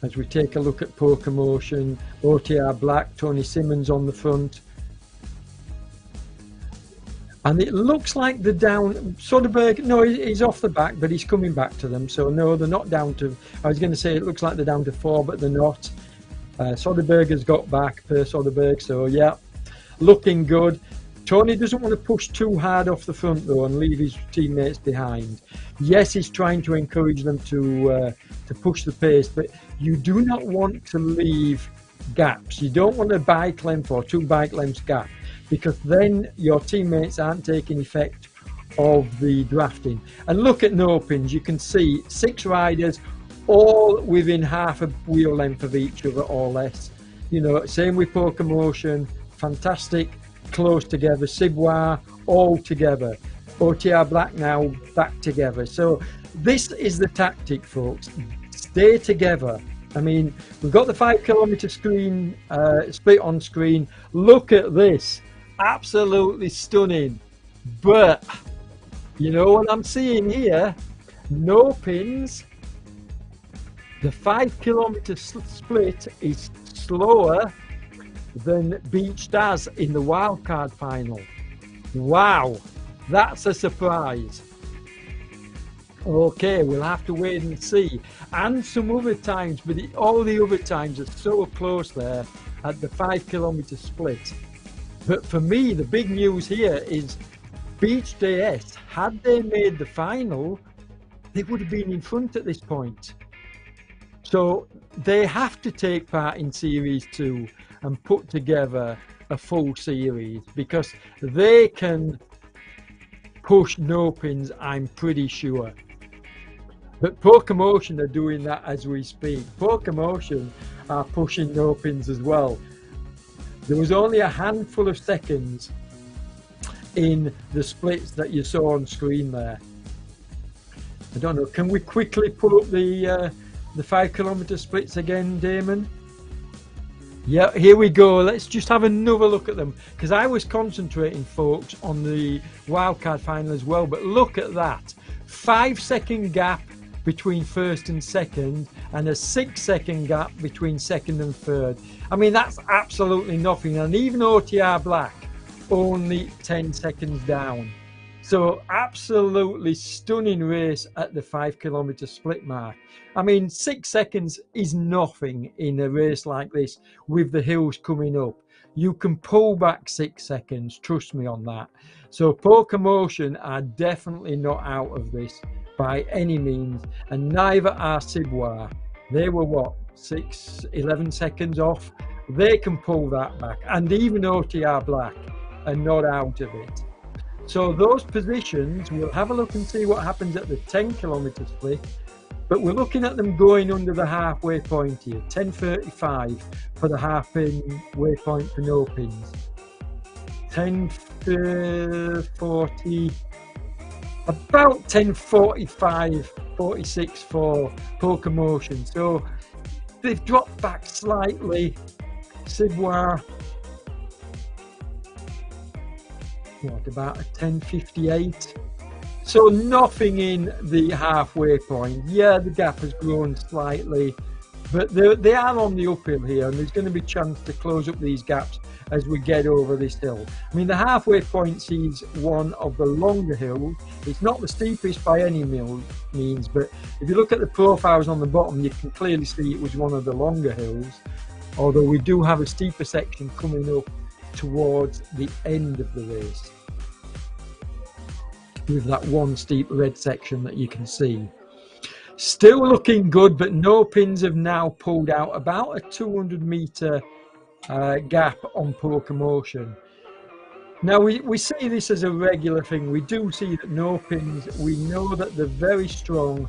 As we take a look at Pokemotion, OTR Black, Tony Simmons on the front. And it looks like the down, Soderberg, no, he's off the back, but he's coming back to them. So no, they're not down to, I was going to say it looks like they're down to 4, but they're not. Soderberg has got back per Soderberg, so yeah, looking good. Tony doesn't want to push too hard off the front though and leave his teammates behind. Yes, he's trying to encourage them to push the pace, but you do not want to leave gaps. You don't want a bike length or 2 bike lengths gap, because then your teammates aren't taking effect of the drafting. And look at No Pins, you can see 6 riders all within half a wheel length of each other or less. You know, same with Pokemotion, fantastic, close together. Ciboire, all together. OTR Black now back together. So this is the tactic, folks. Stay together. I mean, we've got the 5 kilometer screen split on screen. Look at this. Absolutely stunning. But you know what I'm seeing here? No Pins. The 5 kilometer split is slower than Beach does in the wildcard final. Wow, that's a surprise. Okay, we'll have to wait and see. And some other times, but all the other times are so close there at the 5 kilometer split. But for me, the big news here is Beach DS, had they made the final, they would have been in front at this point. So they have to take part in Series 2 and put together a full series, because they can push No Pins, I'm pretty sure. But Pokemotion are doing that as we speak. Pokemotion are pushing No Pins as well. There was only a handful of seconds in the splits that you saw on screen there. I don't know, can we quickly pull up the 5 kilometer splits again, Damon? Yeah, here we go. Let's just have another look at them, because I was concentrating, folks, on the wildcard final as well. But look at that, 5 second gap between first and second, and a 6-second gap between second and third. I mean, that's absolutely nothing. And even OTR Black, only 10 seconds down. So absolutely stunning race at the 5 kilometer split mark. I mean, 6 seconds is nothing in a race like this with the hills coming up. You can pull back 6 seconds, trust me on that. So Poker Motion are definitely not out of this by any means, and neither are Ciboire. They were what, 11 seconds off? They can pull that back, and even OTR Black are not out of it. So those positions, we'll have a look and see what happens at the 10 kilometer split, but we're looking at them going under the halfway point here, 10:35 for the halfway point for no pins, 10:40, about 10:45, 46 for Poker Motion. So they've dropped back slightly. Ciboire, what, about a 10:58? So nothing in the halfway point. Yeah, the gap has grown slightly, but they are on the uphill here, and there's going to be a chance to close up these gaps as we get over this hill. I mean, the halfway point sees one of the longer hills. It's not the steepest by any means, but if you look at the profiles on the bottom, you can clearly see it was one of the longer hills, although we do have a steeper section coming up towards the end of the race, with that one steep red section that you can see. Still looking good, but no pins have now pulled out about a 200 meter gap on Poker Motion. Now we see this as a regular thing. We do see that no pins, we know that they're very strong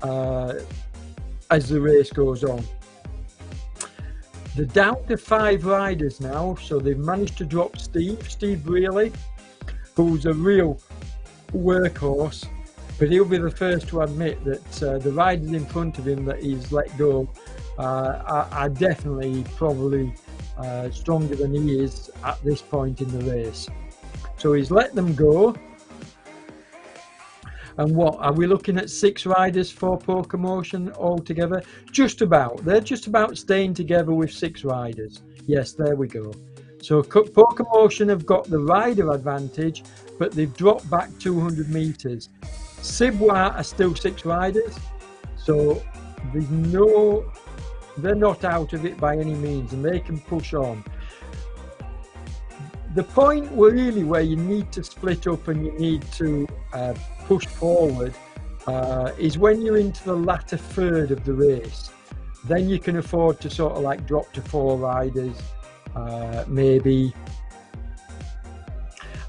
as the race goes on. They're down to 5 riders now, so they've managed to drop Steve Brearley, who's a real workhorse, but he'll be the first to admit that the riders in front of him that he's let go are definitely probably stronger than he is at this point in the race. So he's let them go. And what are we looking at? 6 riders for Poker Motion altogether? Just about. They're just about staying together with 6 riders. Yes, there we go. So Poker Motion have got the rider advantage, but they've dropped back 200 meters. Ciboire are still 6 riders, so they're not out of it by any means, and they can push on. The point really where you need to split up and you need to push forward is when you're into the latter third of the race. Then you can afford to sort of like drop to 4 riders, maybe.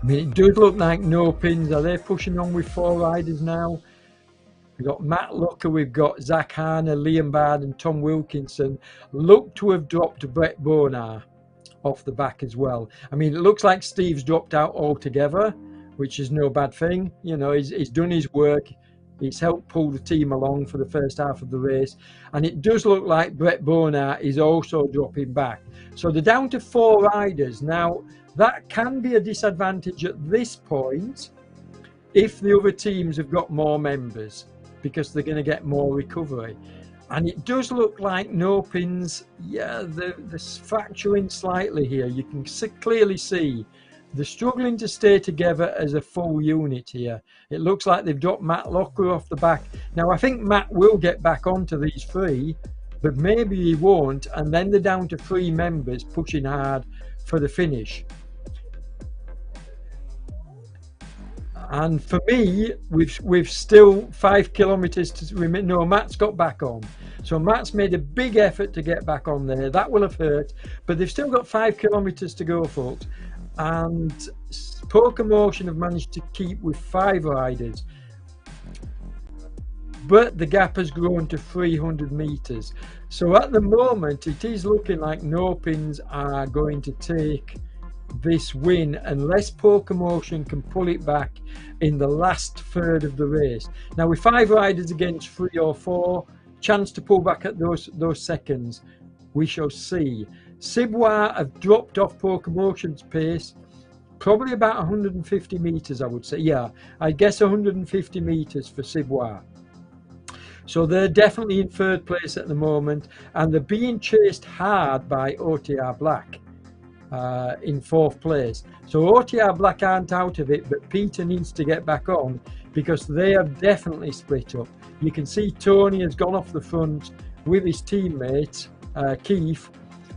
I mean, it does look like no pins. Are they pushing on with 4 riders now? We've got Matt Lucker, we've got Zach Harner, Liam Bard and Tom Wilkinson look to have dropped Brett Bonar off the back as well. I mean, it looks like Steve's dropped out altogether, which is no bad thing. You know, he's done his work. He's helped pull the team along for the first half of the race. And it does look like Brett Bonar is also dropping back. So they're down to 4 riders. Now, that can be a disadvantage at this point if the other teams have got more members, because they're going to get more recovery. And it does look like no pins, yeah, they're fracturing slightly here. You can clearly see they're struggling to stay together as a full unit here. It looks like they've dropped Matt Locker off the back. Now, I think Matt will get back onto these 3, but maybe he won't. And then they're down to 3 members pushing hard for the finish. And for me, we've still 5 kilometers to remember. No, Matt's got back on. So Matt's made a big effort to get back on there. That will have hurt, but they've still got 5 kilometers to go, folks. And Poker Motion have managed to keep with 5 riders. But the gap has grown to 300 meters. So at the moment, it is looking like no pins are going to take this win unless Poker Motion can pull it back in the last third of the race. Now, with 5 riders against 3 or 4, chance to pull back at those seconds, we shall see. Ciboire have dropped off Poker Motion's pace, probably about 150 meters, I would say. Yeah, I guess 150 meters for Ciboire. So they're definitely in third place at the moment, and they're being chased hard by OTR Black in fourth place. So OTR Black aren't out of it, but Peter needs to get back on because they have definitely split up. You can see Tony has gone off the front with his teammate Keith,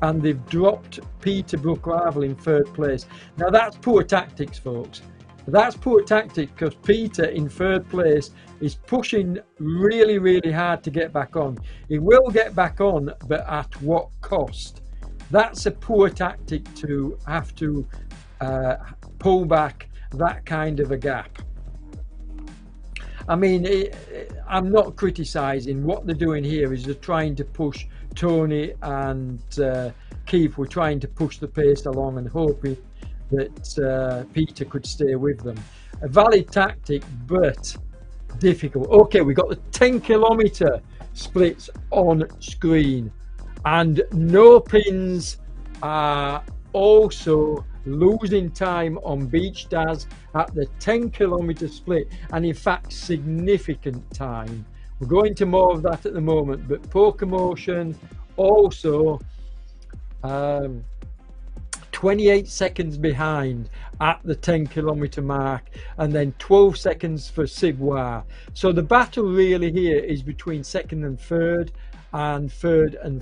and they've dropped Peter Brook-Ravel in third place. Now that's poor tactics, folks. That's poor tactics, because Peter in third place is pushing really, really hard to get back on. He will get back on, but at what cost? That's a poor tactic to have to pull back that kind of a gap. I mean, I'm not criticising. What they're doing here is they're trying to push Tony and Keith. We're trying to push the pace along and hoping that Peter could stay with them. A valid tactic, but difficult. Okay, we got the 10-kilometre splits on screen, and no pins are also losing time on Beach Daz at the 10-kilometre split, and in fact significant time. We're going to more of that at the moment, but Poker Motion also 28 seconds behind at the 10-kilometre mark, and then 12 seconds for Ciboire. So the battle really here is between second and third and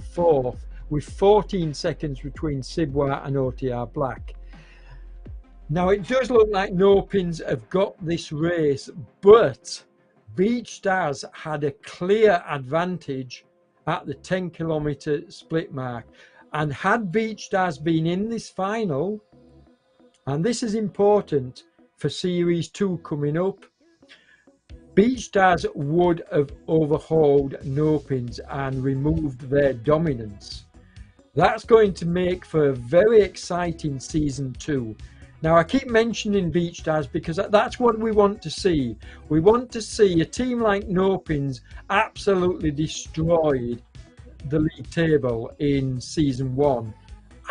fourth, with 14 seconds between Ciboire and OTR Black. Now it does look like No Pins have got this race, but Beach Daz had a clear advantage at the 10-kilometre split mark. And had Beach Daz been in this final, and this is important for Series 2 coming up, Beach Daz would have overhauled No Pins and removed their dominance. That's going to make for a very exciting Season 2. Now, I keep mentioning Beach Daz because that's what we want to see. We want to see a team like No Pins absolutely destroyed the league table in Season 1.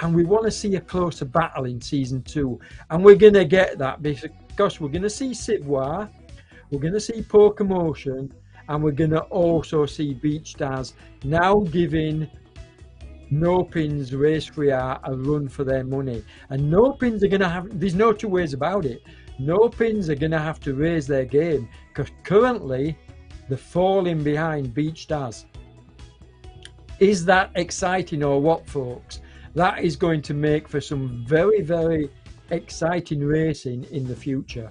And we want to see a closer battle in Season 2. And we're going to get that because we're going to see Ciboire, we're going to see Poker Motion, and we're going to also see Beach Daz now giving No Pins Race Free Art a run for their money. And No Pins are going to have, there's no two ways about it, No Pins are going to have to raise their game, because currently they're falling behind Beach Daz. Is that exciting or what, folks? That is going to make for some very, very exciting racing in the future.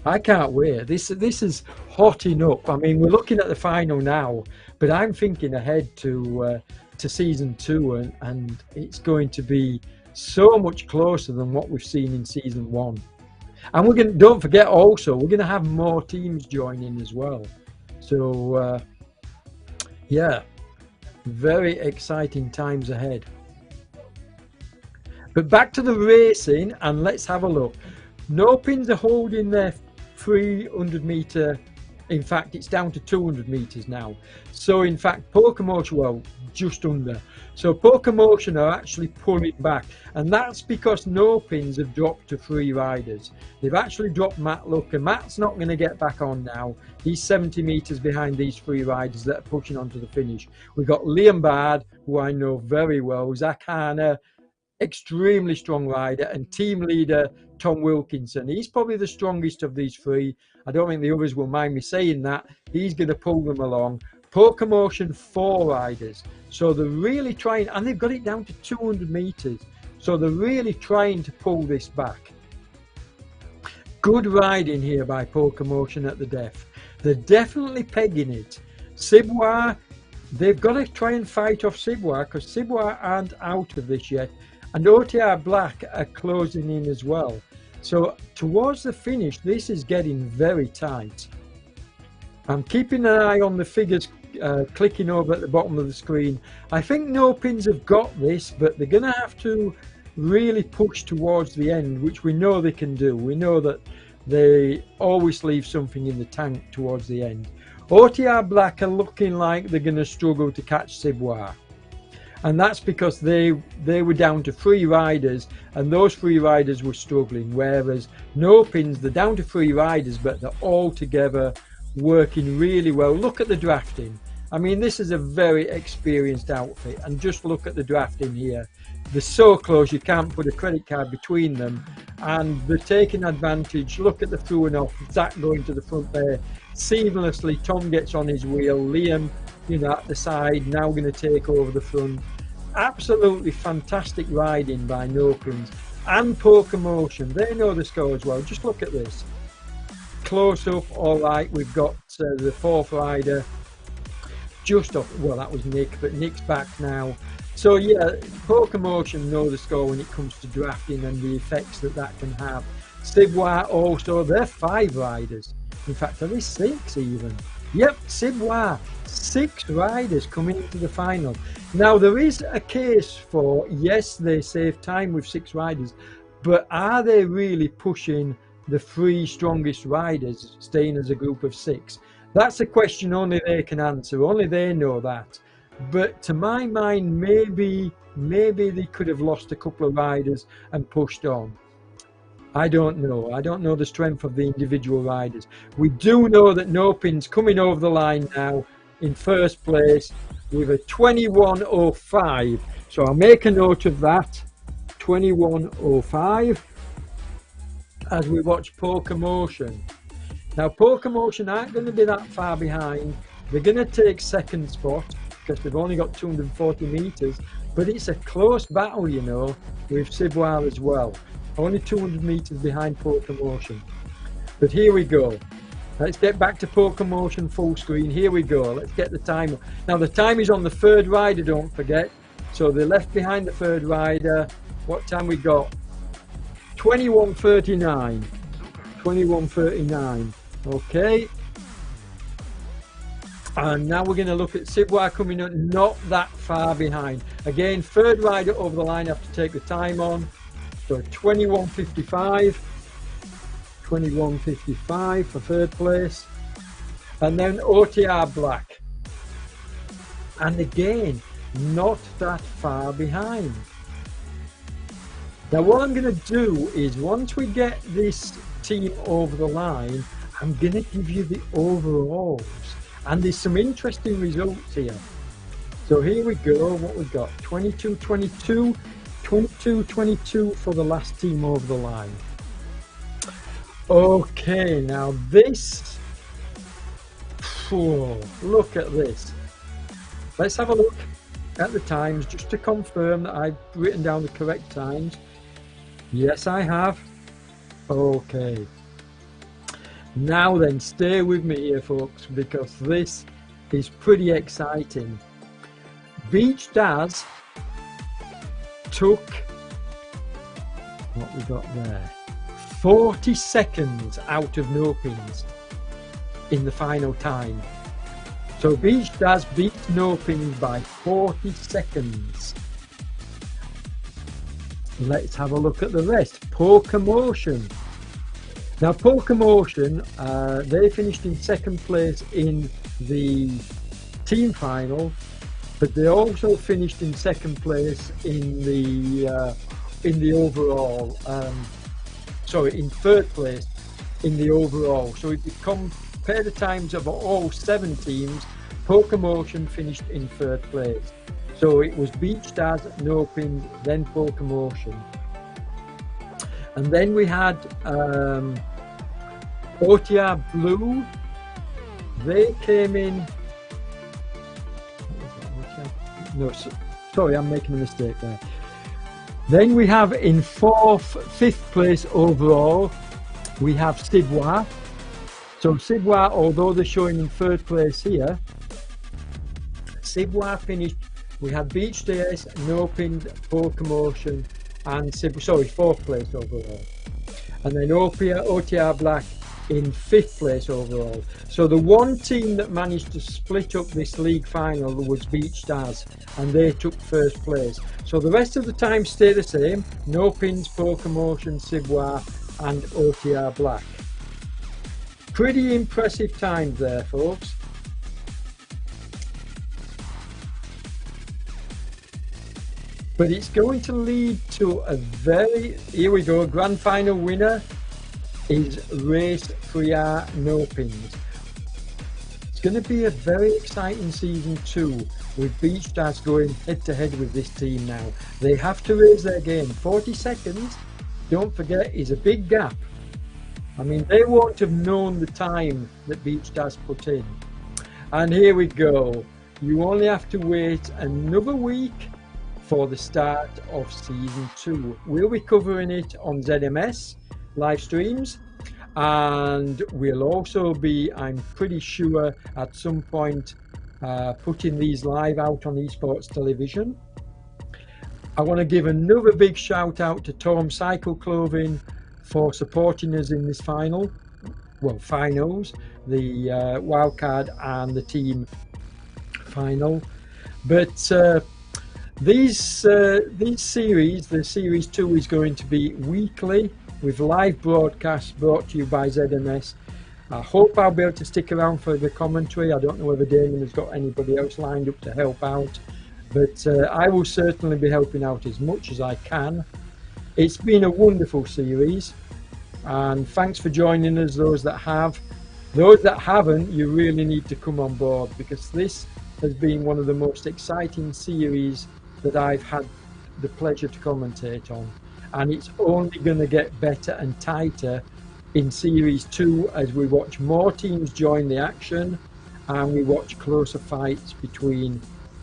I can't wait. This is hotting up. I mean, we're looking at the final now, but I'm thinking ahead to Season 2, and it's going to be so much closer than what we've seen in Season 1. And we're going to, don't forget also, we're going to have more teams joining as well. So yeah, very exciting times ahead. But back to the racing, and let's have a look. No Pins are holding their 300 metre, in fact it's down to 200 metres now. So in fact Poker Motion, well, just under. So Poker Motion are actually pulling back, and that's because No Pins have dropped to 3 riders. They've actually dropped Matt Lucker. Matt's not going to get back on now. He's 70 metres behind these 3 riders that are pushing on to the finish. We've got Liam Bard, who I know very well, Zach Harner, extremely strong rider, and team leader Tom Wilkinson. He's probably the strongest of these 3. I don't think the others will mind me saying that. He's going to pull them along. Poker Motion, 4 riders. So they're really trying, and they've got it down to 200 metres. So they're really trying to pull this back. Good riding here by Poker Motion at the def. They're definitely pegging it. Ciboire, they've got to try and fight off Ciboire, because Ciboire aren't out of this yet. And OTR Black are closing in as well. So towards the finish, this is getting very tight. I'm keeping an eye on the figures clicking over at the bottom of the screen. I think No Pins have got this, but they're going to have to really push towards the end, which we know they can do. We know that they always leave something in the tank towards the end. OTR Black are looking like they're going to struggle to catch Ciboire. And that's because they were down to 3 riders, and those 3 riders were struggling, whereas No Pins, they're down to 3 riders, but they're all together working really well. Look at the drafting. I mean, this is a very experienced outfit, and just look at the drafting here. They're so close, you can't put a credit card between them, and they're taking advantage. Look at the through and off, Zach going to the front there seamlessly. Tom gets on his wheel, Liam, you know, at the side, now going to take over the front. Absolutely fantastic riding by No Pins and Poker Motion. They know the score as well. Just look at this. Close up, all right, we've got the fourth rider just off. Well, that was Nick, but Nick's back now. So yeah, Poker Motion know the score when it comes to drafting and the effects that that can have. Ciboire also, they're 5 riders. In fact, are they 6 even? Yep, Ciboire, 6 riders coming into the final. Now, there is a case for, yes, they save time with 6 riders, but are they really pushing the 3 strongest riders, staying as a group of 6? That's a question only they can answer. Only they know that. But to my mind, maybe they could have lost a couple of riders and pushed on. I don't know. I don't know the strength of the individual riders. We do know that No Pin's coming over the line now in first place with a 21.05. So I'll make a note of that. 21.05 as we watch Poker Motion. Now, Poker Motion aren't going to be that far behind. They're going to take second spot because they've only got 240 meters, but it's a close battle, you know, with Ciboire as well. Only 200 meters behind Poker Motion. But here we go. Let's get back to Poker Motion full screen. Here we go. Let's get the timer. Now, the time is on the third rider, don't forget. So they're left behind the third rider. What time we got? 21:39. 21:39. Okay. And now we're going to look at Ciboire coming up, not that far behind. Again, third rider over the line have to take the time on. So 21:55. 21:55 for third place. And then OTR Black. And again, not that far behind. Now what I'm going to do is, once we get this team over the line, I'm going to give you the overalls. And there's some interesting results here. So here we go, what we've got, 22-22, 22-22 for the last team over the line. Okay, now this, look at this. Let's have a look at the times just to confirm that I've written down the correct times. Yes, I have. Okay. Now then, stay with me here, folks, because this is pretty exciting. Beach Daz took, what we got there, 40 seconds out of No Pins in the final time. So Beach Daz beat No Pins by 40 seconds. Let's have a look at the rest. Poker Motion. Now, Poker Motion, they finished in second place in the team final, but they also finished in second place in the overall. In third place in the overall. So if you compare the times of all 7 teams, Poker Motion finished in third place. So it was Beach Daz, No Pins, then Poker Motion. And then we had OTR Blue. They came in. No, sorry, I'm making a mistake there. Then we have in 5th place overall, we have Ciboire. So Ciboire, although they're showing in 3rd place here, Ciboire finished. We had Beach Daz, No Pins, Poker Motion, and 4th place overall. And then OTR Black in 5th place overall. So the one team that managed to split up this league final was Beach Daz, and they took 1st place. So the rest of the time stay the same: No Pins, Poker Motion, Ciboire, and OTR Black. Pretty impressive times there, folks. But it's going to lead to a here we go, grand final winner is Race 3R No Pins. It's going to be a very exciting season 2 with Beach Stars going head to head with this team now. They have to raise their game. 40 seconds, don't forget, is a big gap. I mean, they won't have known the time that Beach Stars put in. And here we go. You only have to wait another week for the start of season 2. We'll be covering it on ZMS live streams, and we'll also be, I'm pretty sure, at some point putting these live out on esports television. I want to give another big shout out to Tom Cycle Clothing for supporting us in this finals, the wildcard and the team final. But these series, the series 2 is going to be weekly with live broadcasts brought to you by ZMS. I hope I'll be able to stick around for the commentary. I don't know whether Damien has got anybody else lined up to help out, but I will certainly be helping out as much as I can. It's been a wonderful series, and thanks for joining us, those that have. Those that haven't, you really need to come on board, because this has been one of the most exciting series that I've had the pleasure to commentate on, and it's only going to get better and tighter in series 2 as we watch more teams join the action and we watch closer fights between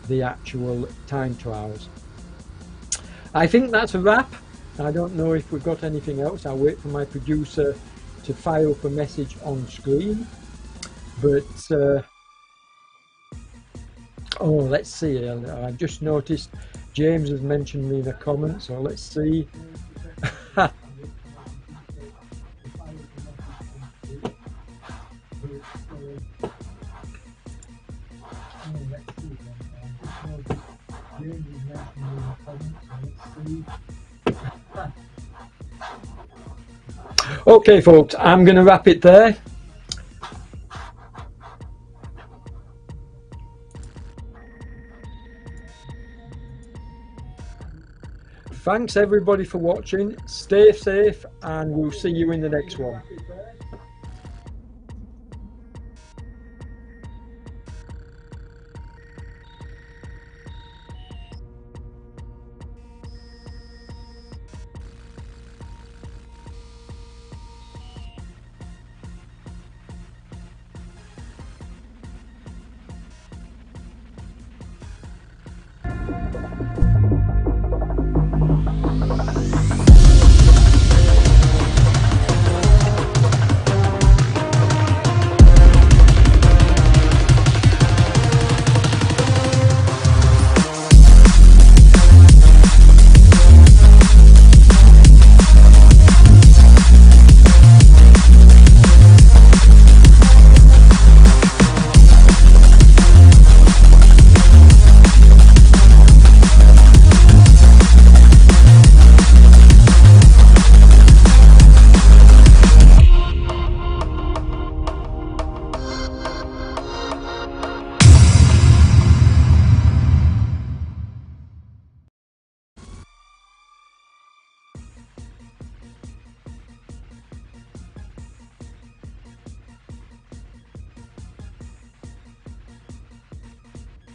the actual time trials. I think that's a wrap. I don't know if we've got anything else. I'll wait for my producer to fire up a message on screen, but oh, let's see. I've just noticed James has mentioned me in a comment, so let's see. Okay folks, I'm going to wrap it there. Thanks everybody for watching. Stay safe, and we'll see you in the next one.